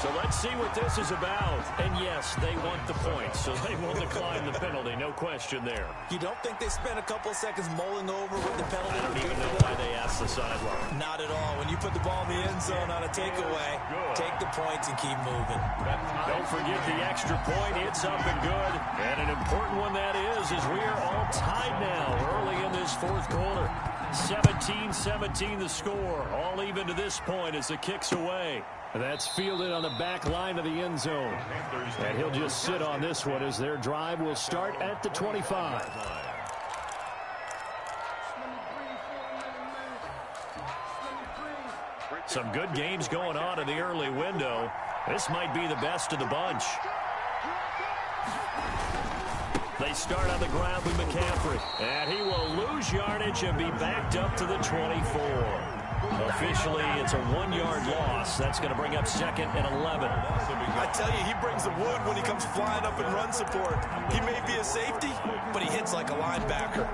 [SPEAKER 1] So let's see what this is about. And, yes, they want the points, so they will decline the penalty. No question there.
[SPEAKER 3] You don't think they spent a couple of seconds mulling over what the penalty?
[SPEAKER 1] I don't even know why they asked the sideline.
[SPEAKER 3] Not at all. When you put the ball in the end zone on a takeaway, take the points and keep moving.
[SPEAKER 1] Don't forget the extra point. It's up and good. And an important one that is we are all tied now early in this 4th quarter. 17-17 the score. All even to this point as the kick's away. That's fielded on the back line of the end zone. And he'll just sit on this one as their drive will start at the 25. Some good games going on in the early window. This might be the best of the bunch. They start on the ground with McCaffrey. And he will lose yardage and be backed up to the 24. Officially, it's a 1-yard loss. That's going to bring up 2nd and 11.
[SPEAKER 3] I tell you, he brings the wood when he comes flying up in run support. He may be a safety, but he hits like a linebacker.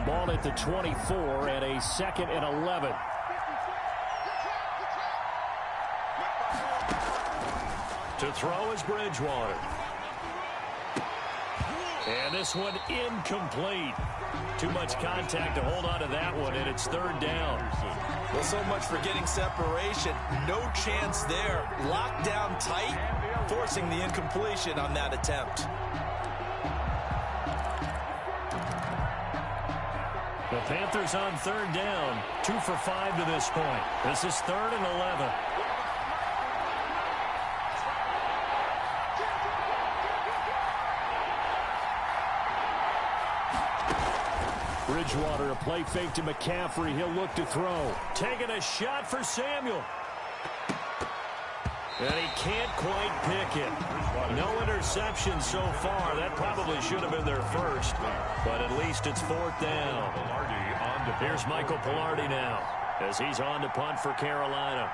[SPEAKER 1] Ball at the 24 and a 2nd and 11. To throw is Bridgewater. And this one incomplete. Too much contact to hold on to that one, and it's third down.
[SPEAKER 3] Well, so much for getting separation. No chance there. Locked down tight, forcing the incompletion on that attempt.
[SPEAKER 1] The Panthers on third down, 2 for 5 to this point. This is 3rd and 11. Bridgewater, a play fake to McCaffrey. He'll look to throw. Taking a shot for Samuel. And he can't quite pick it. No interception so far. That probably should have been their first. But at least it's 4th down. Here's Michael Pilardi now as he's on to punt for Carolina.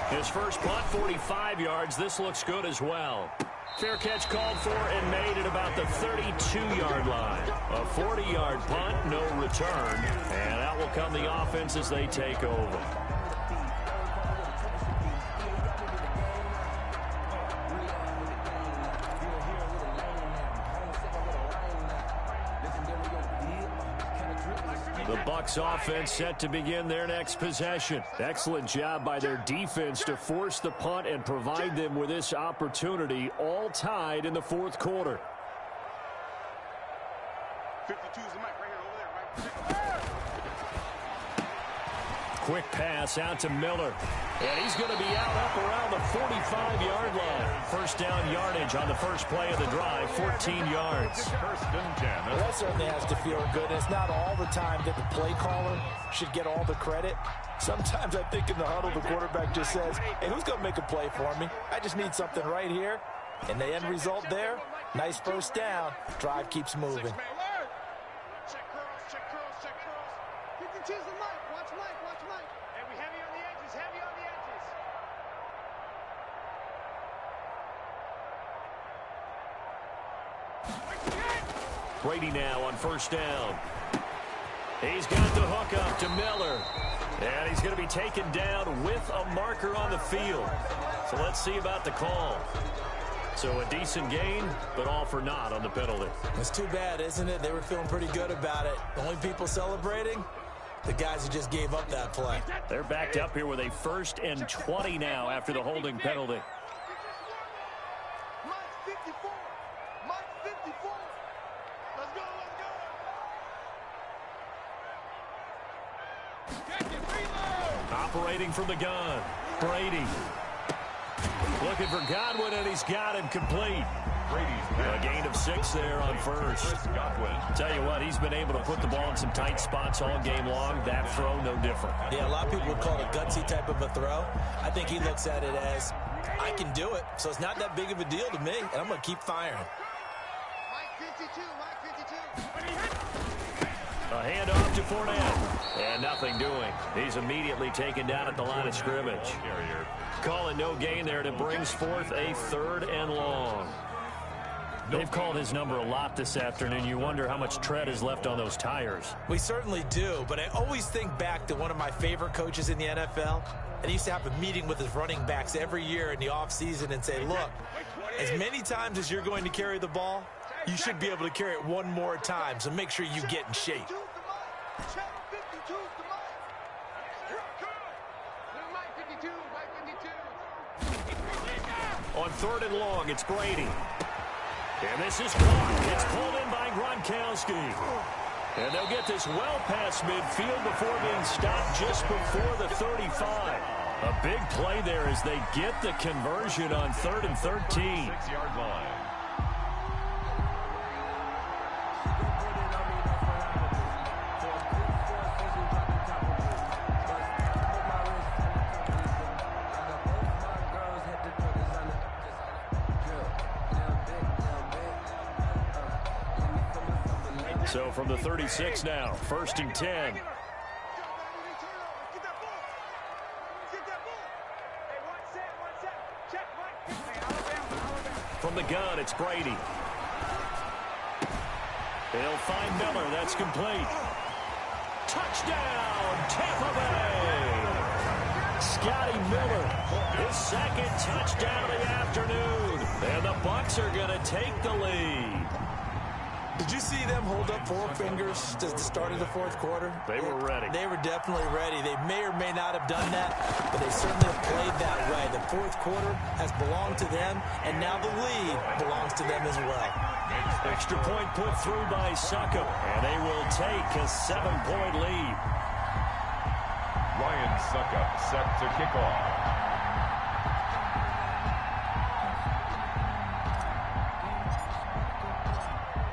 [SPEAKER 1] His first punt, 45 yards. This looks good as well. Fair catch called for and made at about the 32-yard line. A 40-yard punt, no return. And out will come the offense as they take over. The Bucs offense set to begin their next possession. Excellent job by their defense to force the punt and provide them with this opportunity, all tied in the 4th quarter.
[SPEAKER 4] 52 is the mic right here, over there, right?
[SPEAKER 1] Quick pass out to Miller. And he's going to be out up around the 45-yard line. First down yardage on the first play of the drive, 14 yards.
[SPEAKER 2] First and 10.
[SPEAKER 3] Well, that certainly has to feel good. And it's not all the time that the play caller should get all the credit. Sometimes I think in the huddle, the quarterback just says, hey, who's going to make a play for me? I just need something right here. And the end result there, nice first down. Drive keeps moving.
[SPEAKER 4] Check curls, check curls, check curls. You can choose the mic. Watch mic, watch mic. And we heavy on the edges, heavy on the edges.
[SPEAKER 1] Brady now on first down. He's got the hook up to Miller. And he's going to be taken down with a marker on the field. So let's see about the call. So a decent gain, but all for naught on the penalty.
[SPEAKER 3] It's too bad, isn't it? They were feeling pretty good about it. The only people celebrating, the guys who just gave up that play.
[SPEAKER 1] They're backed up here with a 1st and 20 now after the holding penalty.
[SPEAKER 4] Mike 54. Mike 54. Let's go, let's go.
[SPEAKER 1] Operating from the gun, Brady. Looking for Godwin, and he's got him complete. A gain of 6 there on first. Tell you what, he's been able to put the ball in some tight spots all game long. That throw, no different.
[SPEAKER 3] Yeah, a lot of people would call it a gutsy type of a throw. I think he looks at it as, I can do it, so it's not that big of a deal to me, and I'm going to keep firing.
[SPEAKER 4] Mike 52, Mike 52.
[SPEAKER 1] A handoff to Fournette. And nothing doing. He's immediately taken down at the line of scrimmage. Call it no gain there, and it brings forth a 3rd and long. They've called his number a lot this afternoon. You wonder how much tread is left on those tires.
[SPEAKER 3] We certainly do, but I always think back to one of my favorite coaches in the NFL. And he used to have a meeting with his running backs every year in the offseason and say, look, as many times as you're going to carry the ball, you should be able to carry it one more time, so make sure you get in shape.
[SPEAKER 1] On 3rd and long, it's Brady. And this is caught. It's pulled in by Gronkowski. And they'll get this well past midfield before being stopped just before the 35. A big play there as they get the conversion on 3rd and 13.
[SPEAKER 2] 6-yard line.
[SPEAKER 1] So from the 36 now, 1st and 10. From the gun, it's Brady. They'll find Miller. That's complete. Touchdown, Tampa Bay. Scotty Miller, his second touchdown of the afternoon. And the Bucs are going to take the lead.
[SPEAKER 3] Did you see them hold up four fingers at the start of the fourth quarter?
[SPEAKER 1] They were ready.
[SPEAKER 3] They were definitely ready. They may or may not have done that, but they certainly have played that way. The fourth quarter has belonged to them, and now the lead belongs to them as well.
[SPEAKER 1] Extra point put through by Succop, and they will take a 7-point lead.
[SPEAKER 2] Ryan Succop set to kick off.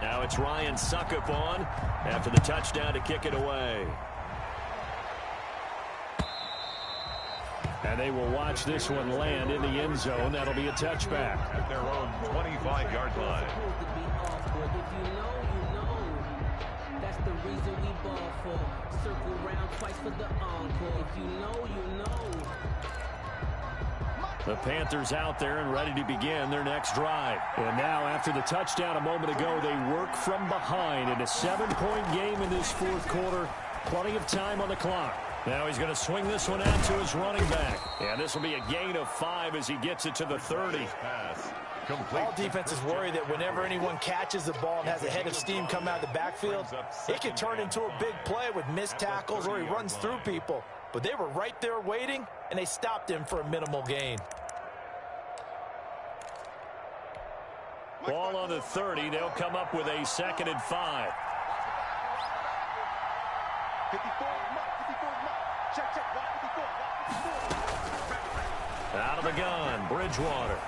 [SPEAKER 1] Now it's Ryan Succop on after the touchdown to kick it away. And they will watch this one land in the end zone. That'll be a touchback.
[SPEAKER 2] At their own 25-yard line.
[SPEAKER 5] If you know, that's the reason we ball for. Circle round twice for the encore. If you know, you know.
[SPEAKER 1] The Panthers out there and ready to begin their next drive. And now, after the touchdown a moment ago, they work from behind in a 7-point game in this fourth quarter. Plenty of time on the clock. Now he's going to swing this one out to his running back. And this will be a gain of 5 as he gets it to the 30.
[SPEAKER 2] Pass.
[SPEAKER 3] All defenses worry that whenever anyone catches the ball and has a head of steam come out of the backfield, it can turn into a big play with missed tackles or he runs through people. But they were right there waiting, and they stopped him for a minimal gain.
[SPEAKER 1] Ball on the 30. They'll come up with a 2nd and 5.
[SPEAKER 4] 54, check, 54.
[SPEAKER 1] Out of the gun, Bridgewater.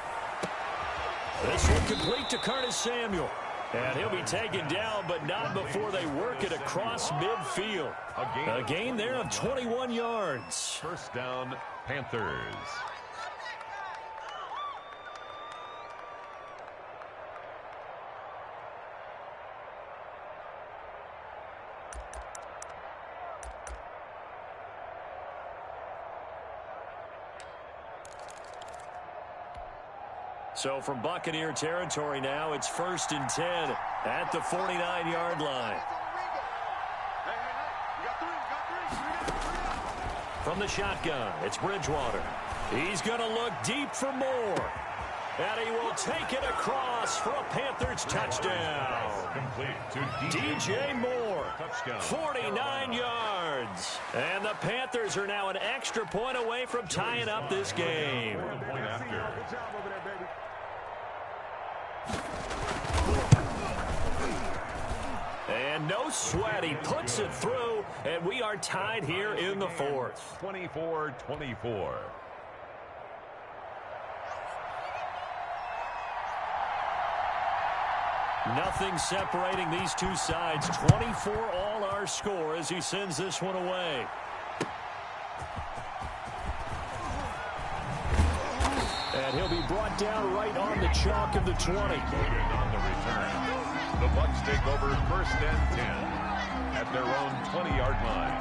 [SPEAKER 1] This one complete to Curtis Samuel. And he'll be taken down, but not before they work it across midfield. A gain there of 21 yards.
[SPEAKER 2] First down, Panthers.
[SPEAKER 1] So from Buccaneer territory now, it's 1st and 10 at the 49-yard line. From the shotgun, it's Bridgewater. He's going to look deep for more. And he will take it across for a Panthers touchdown.
[SPEAKER 2] Complete to
[SPEAKER 1] DJ Moore,
[SPEAKER 2] touchdown.
[SPEAKER 1] 49 yards. And the Panthers are now an extra point away from tying up this game.
[SPEAKER 2] 1 point after.
[SPEAKER 4] Good job over there, baby.
[SPEAKER 1] And no sweat, he puts it through, and we are tied here in the fourth.
[SPEAKER 2] 24-24.
[SPEAKER 1] Nothing separating these two sides. 24 all our score as he sends this one away. And he'll be brought down right on the chalk of the 20.
[SPEAKER 2] On the return. The Bucs take over 1st and 10 at their own 20-yard line.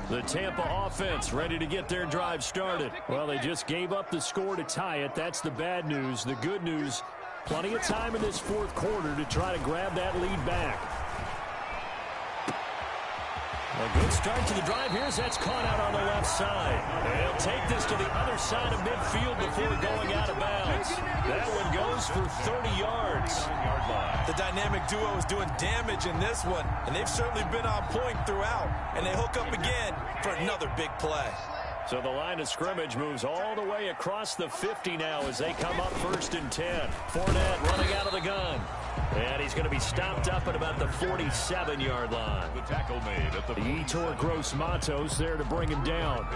[SPEAKER 1] The Tampa offense ready to get their drive started. Well, they just gave up the score to tie it. That's the bad news. The good news, plenty of time in this fourth quarter to try to grab that lead back. A good start to the drive here as that's caught out on the left side. They'll take this to the other side of midfield before going out of bounds. That one goes for 30 yards.
[SPEAKER 3] The dynamic duo is doing damage in this one, and they've certainly been on point throughout. And they hook up again for another big play.
[SPEAKER 1] So the line of scrimmage moves all the way across the 50 now as they come up 1st and 10. Fournette running out of the gun. And he's going to be stopped up at about the 47-yard line.
[SPEAKER 2] The tackle made at the
[SPEAKER 1] Yetur Gross-Matos there to bring him down.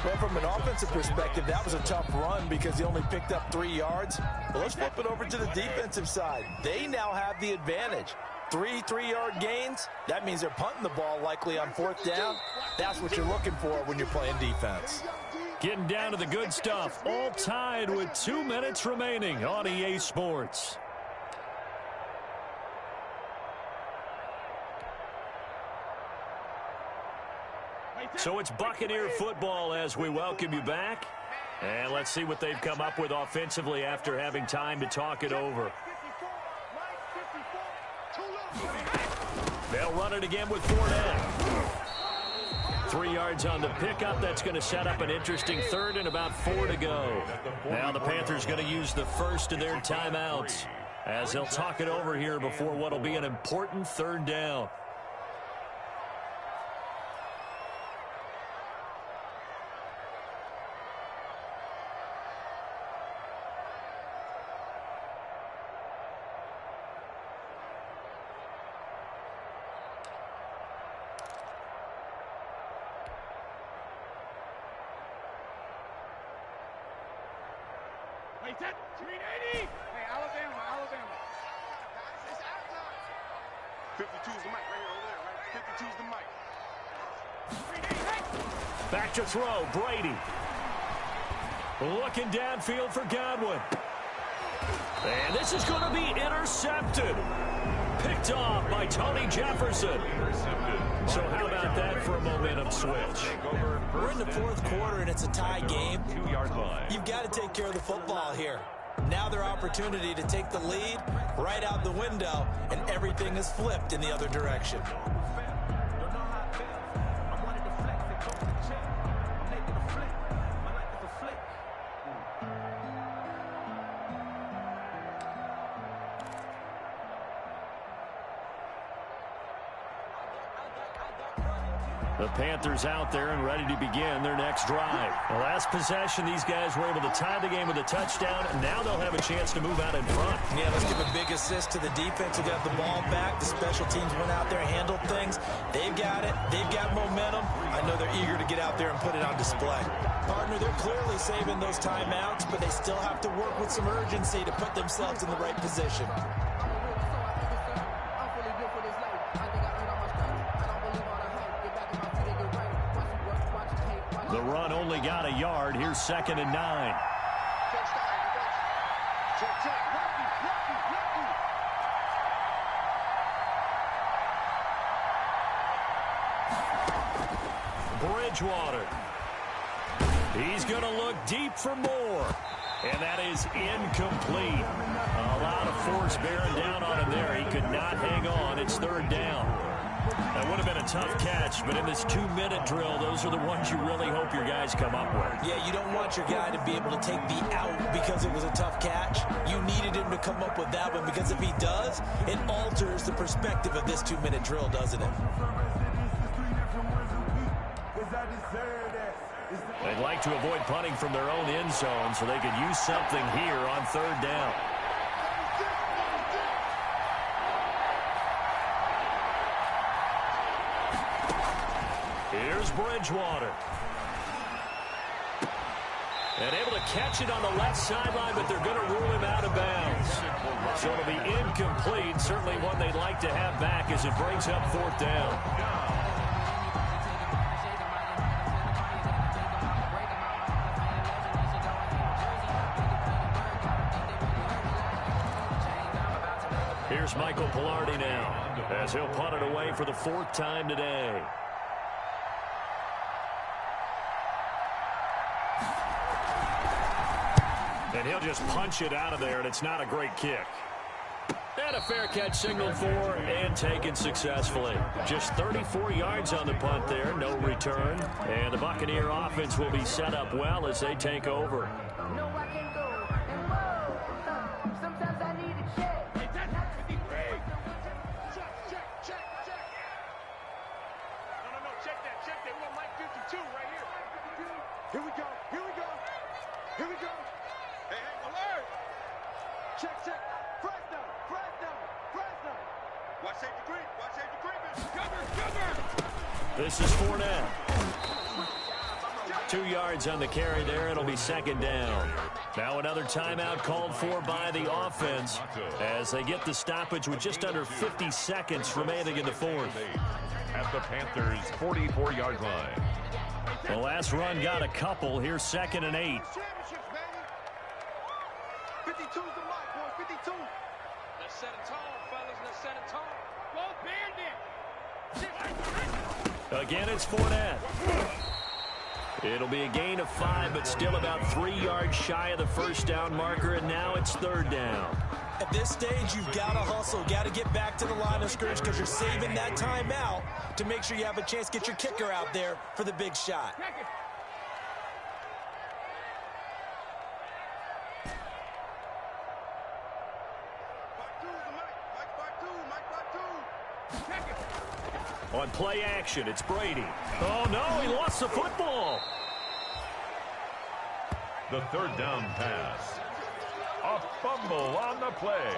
[SPEAKER 3] Well, from an offensive perspective, that was a tough run because he only picked up 3 yards. But let's flip it over to the defensive side. They now have the advantage. 3 3-yard gains, that means they're punting the ball likely on 4th down. That's what you're looking for when you're playing defense.
[SPEAKER 1] Getting down to the good stuff. All tied with 2 minutes remaining on EA Sports. So it's Buccaneer football as we welcome you back. And let's see what they've come up with offensively after having time to talk it over. They'll run it again with Fournette. 3 yards on the pickup. That's going to set up an interesting third and about 4 to go. Now the Panthers going to use the first of their timeouts as they'll talk it over here before what will be an important third down.
[SPEAKER 4] Hey, 380! Hey, Alabama. 52 is the mic right here over there, right? 52 is the mic.
[SPEAKER 1] Back to throw, Brady. Looking downfield for Godwin. And this is going to be intercepted. Picked off by Tony Jefferson. So how about that for a momentum switch?
[SPEAKER 3] We're in the fourth quarter, and it's a tie game.
[SPEAKER 2] 2-yard line.
[SPEAKER 3] You've got to take care of the football here. Now their opportunity to take the lead right out the window, and everything is flipped in the other direction.
[SPEAKER 1] The Panthers out there and ready to begin their next drive. The last possession, these guys were able to tie the game with a touchdown, and now they'll have a chance to move out in front.
[SPEAKER 3] Yeah, let's give a big assist to the defense who got the ball back. The special teams went out there and handled things. They've got it. They've got momentum. I know they're eager to get out there and put it on display. Partner, they're clearly saving those timeouts, but they still have to work with some urgency to put themselves in the right position.
[SPEAKER 1] The run only got a yard. Here's 2nd and 9. Bridgewater. He's going to look deep for more. And that is incomplete. A lot of force bearing down on him there. He could not hang on. It's 3rd down. That would have been a tough catch, but in this 2-minute drill, those are the ones you really hope your guys come up with.
[SPEAKER 3] Yeah, you don't want your guy to be able to take the out because it was a tough catch. You needed him to come up with that one, because if he does, it alters the perspective of this 2-minute drill, doesn't it?
[SPEAKER 1] They'd like to avoid punting from their own end zone so they could use something here on 3rd down. Here's Bridgewater. And able to catch it on the left sideline, but they're going to rule him out of bounds. So it'll be incomplete. Certainly one they'd like to have back as it brings up 4th down. Here's Michael Pilardi now as he'll punt it away for the 4th time today. And he'll just punch it out of there, and it's not a great kick. And a fair catch signaled for and taken successfully. Just 34 yards on the punt there, no return. And the Buccaneer offense will be set up well as they take over. This is Fournette. 2 yards on the carry there. It'll be 2nd down. Now another timeout called for by the offense as they get the stoppage with just under 50 seconds remaining in the 4th.
[SPEAKER 2] At the Panthers' 44-yard line.
[SPEAKER 1] The last run got a couple. Here's 2nd and 8.
[SPEAKER 4] 52's the mark, boys. 52. Let's set it tall, fellas. Let's set it tall. Go, Bandit.
[SPEAKER 1] Again, it's Fournette. It'll be a gain of 5, but still about 3 yards shy of the first down marker, and now it's third down.
[SPEAKER 3] At this stage, you've got to hustle, got to get back to the line of scrimmage because you're saving that timeout to make sure you have a chance to get your kicker out there for the big shot.
[SPEAKER 1] On play action, it's Brady. Oh, no, he lost the football.
[SPEAKER 2] The third down pass. A fumble on the play.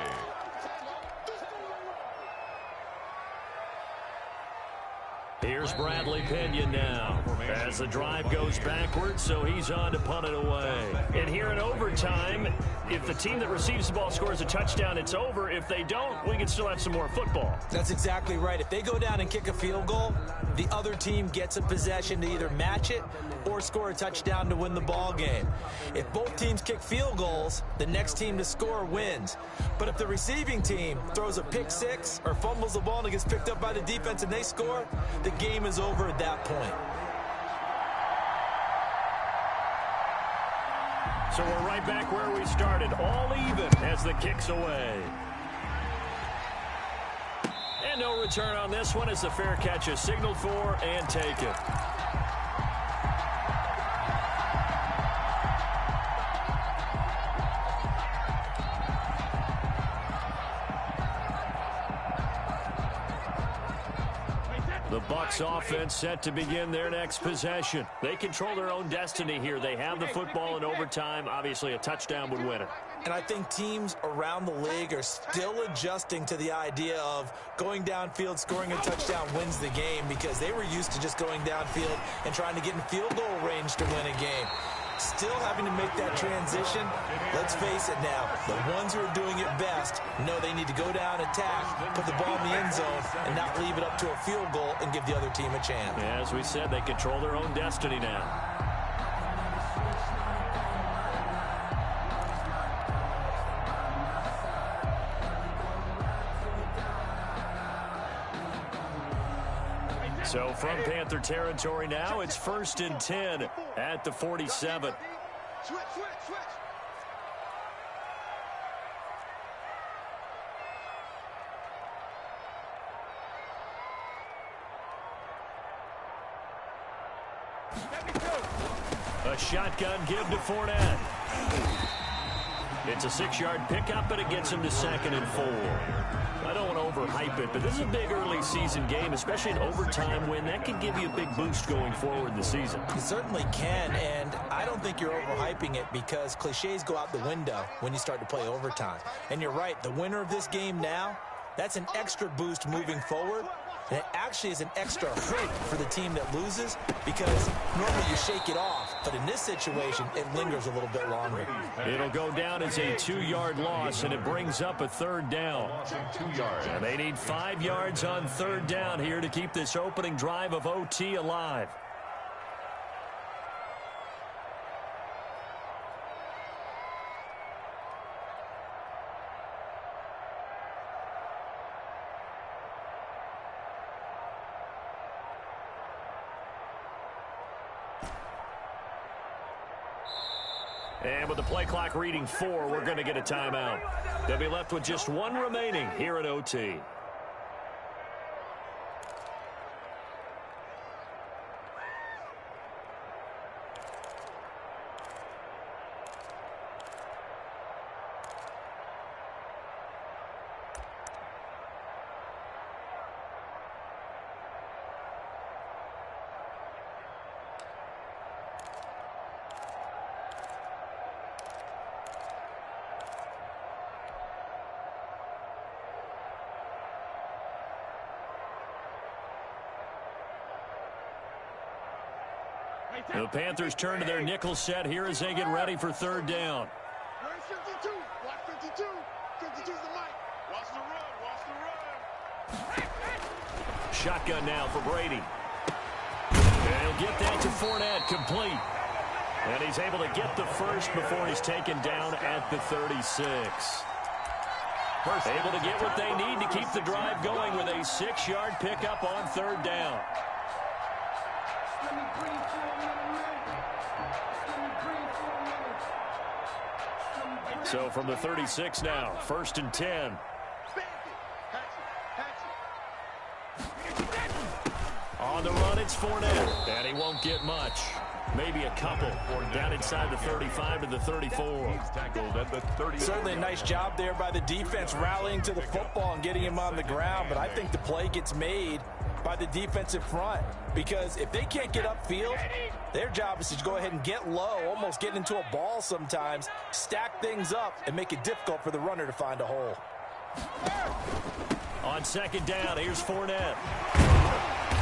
[SPEAKER 1] Here's Bradley Pinion now as the drive goes backwards, so he's on to punt it away. And here in overtime, if the team that receives the ball scores a touchdown, it's over. If they don't, we can still have some more football.
[SPEAKER 3] That's exactly right. If they go down and kick a field goal, the other team gets a possession to either match it or score a touchdown to win the ball game. If both teams kick field goals, the next team to score wins. But if the receiving team throws a pick six or fumbles the ball and it gets picked up by the defense and they score, the game is over at that point.
[SPEAKER 1] So we're right back where we started, all even as the kick's away. And no return on this one as the fair catch is signaled for and taken. The Bucs offense set to begin their next possession. They control their own destiny here. They have the football in overtime. Obviously, a touchdown would win it.
[SPEAKER 3] And I think teams around the league are still adjusting to the idea of going downfield, scoring a touchdown wins the game because they were used to just going downfield and trying to get in field goal range to win a game. Still having to make that transition. Let's face it now, the ones who are doing it best know they need to go down, attack, put the ball in the end zone, and not leave it up to a field goal and give the other team a chance.
[SPEAKER 1] Yeah, as we said, they control their own destiny now. So from Panther territory now, it's 1st and 10 at the 47.
[SPEAKER 4] Switch.
[SPEAKER 1] A shotgun give to Fournette. It's a 6-yard pickup, but it gets him to 2nd and 4. I don't want to overhype it, but this is a big early season game, especially an overtime win. That can give you a big boost going forward in the season.
[SPEAKER 3] You certainly can, and I don't think you're overhyping it because cliches go out the window when you start to play overtime. And you're right, the winner of this game now, that's an extra boost moving forward. And it actually is an extra hurt for the team that loses because normally you shake it off. But in this situation, it lingers a little bit longer.
[SPEAKER 1] It'll go down as a 2-yard loss, and it brings up a 3rd down.
[SPEAKER 2] 2 yards.
[SPEAKER 1] And they need 5 yards on 3rd down here to keep this opening drive of OT alive. And with the play clock reading 4, we're going to get a timeout. They'll be left with just 1 remaining here at OT. The Panthers turn to their nickel set here as they get ready for 3rd down.
[SPEAKER 4] Where's 52? Watch 52. 52's the mic. Watch the run.
[SPEAKER 1] Shotgun now for Brady. And he'll get that to Fournette, complete. And he's able to get the first before he's taken down at the 36. Able to get what they need to keep the drive going with a 6-yard pickup on 3rd down. So from the 36 now, 1st and 10. On the run, it's Fournette, and he won't get much. Maybe a couple down inside the 35 to the 34.
[SPEAKER 2] He's tackled at the 30.
[SPEAKER 3] Certainly a nice job there by the defense rallying to the football and getting him on the ground, but I think the play gets made by the defensive front because if they can't get upfield, their job is to go ahead and get low, almost get into a ball sometimes, stack things up, and make it difficult for the runner to find a hole.
[SPEAKER 1] On 2nd down, here's Fournette.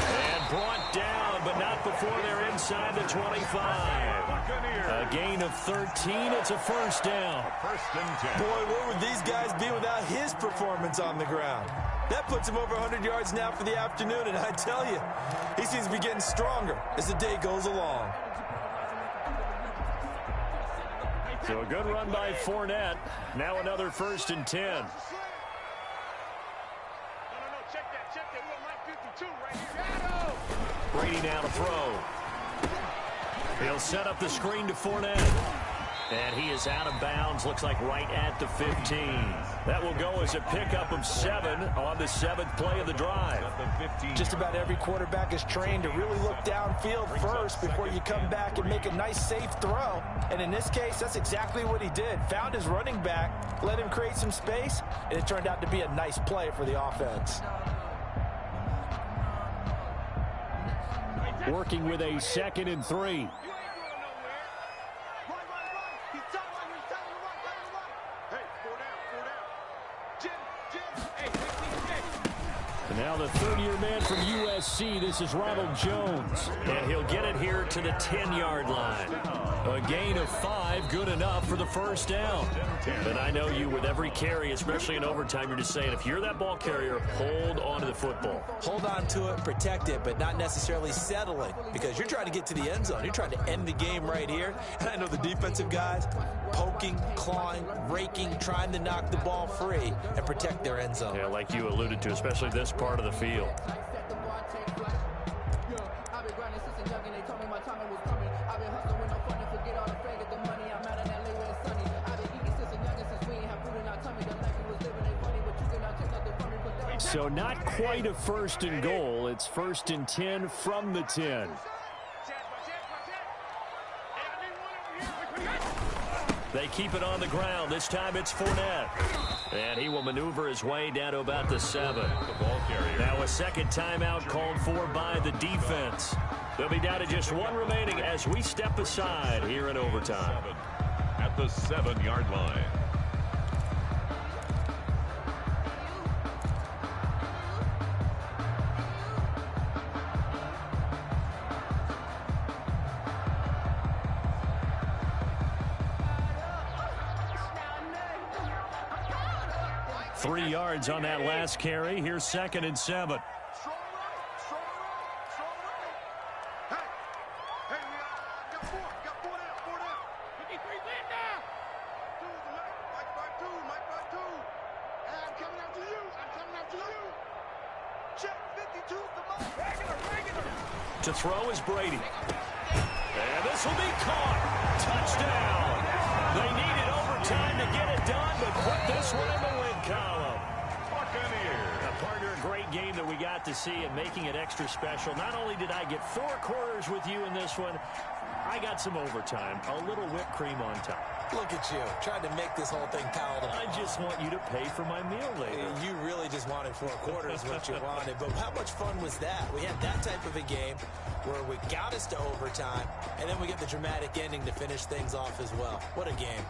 [SPEAKER 1] And brought down, but not before they're inside the 25. A gain of 13. It's a 1st down.
[SPEAKER 2] 1st and 10.
[SPEAKER 3] Boy, where would these guys be without his performance on the ground? That puts him over 100 yards now for the afternoon, and I tell you, he seems to be getting stronger as the day goes along.
[SPEAKER 1] So a good run by Fournette. Now another 1st and 10. Brady now to throw. He'll set up the screen to Fournette. And he is out of bounds, looks like right at the 15. That will go as a pickup of 7 on the 7th play of the drive.
[SPEAKER 3] Just about every quarterback is trained to really look downfield first before you come back and make a nice, safe throw. And in this case, that's exactly what he did. Found his running back, let him create some space, and it turned out to be a nice play for the offense.
[SPEAKER 1] Working with a 2nd and 3. Now the 3rd-year man from USC, this is Ronald Jones. And he'll get it here to the 10-yard line. A gain of 5, good enough for the 1st down. But I know you, with every carry, especially in overtime, you're just saying, if you're that ball carrier, hold on to the football.
[SPEAKER 3] Hold on to it, protect it, but not necessarily settling, because you're trying to get to the end zone. You're trying to end the game right here. And I know the defensive guys poking, clawing, raking, trying to knock the ball free and protect their end zone.
[SPEAKER 1] Yeah, like you alluded to, especially this part of the field. So not quite a 1st and goal. It's 1st and 10 from the 10. They keep it on the ground. This time it's Fournette. And he will maneuver his way down to about the 7.
[SPEAKER 2] The ball carrier.
[SPEAKER 1] Now a 2nd timeout called for by the defense. They'll be down to just 1 remaining as we step aside here in overtime.
[SPEAKER 2] 7 at the 7-yard line.
[SPEAKER 1] Three yards on that last carry. Here's 2nd and 7. To throw is Brady. And this will be caught. Touchdown. They needed overtime to get it done, but put this one in the win column. A partner, a great game that we got to see and making it extra special. Not only did I get 4 quarters with you in this one, I got some overtime. A little whipped cream on top.
[SPEAKER 3] Look at you, trying to make this whole thing palatable.
[SPEAKER 1] I just want you to pay for my meal later.
[SPEAKER 3] You really just wanted 4 quarters what you wanted, but how much fun was that? We had that type of a game where we got us to overtime, and then we get the dramatic ending to finish things off as well. What a game.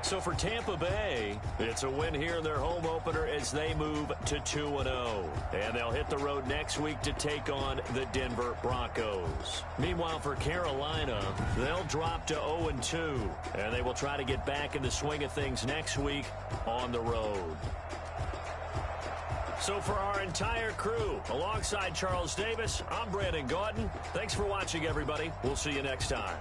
[SPEAKER 1] So for Tampa Bay, it's a win here in their home opener as they move to 2-0. And they'll hit the road next week to take on the Denver Broncos. Meanwhile, for Carolina, they'll drop to 0-2. And they will try to get back in the swing of things next week on the road. So for our entire crew, alongside Charles Davis, I'm Brandon Gaudin. Thanks for watching, everybody. We'll see you next time.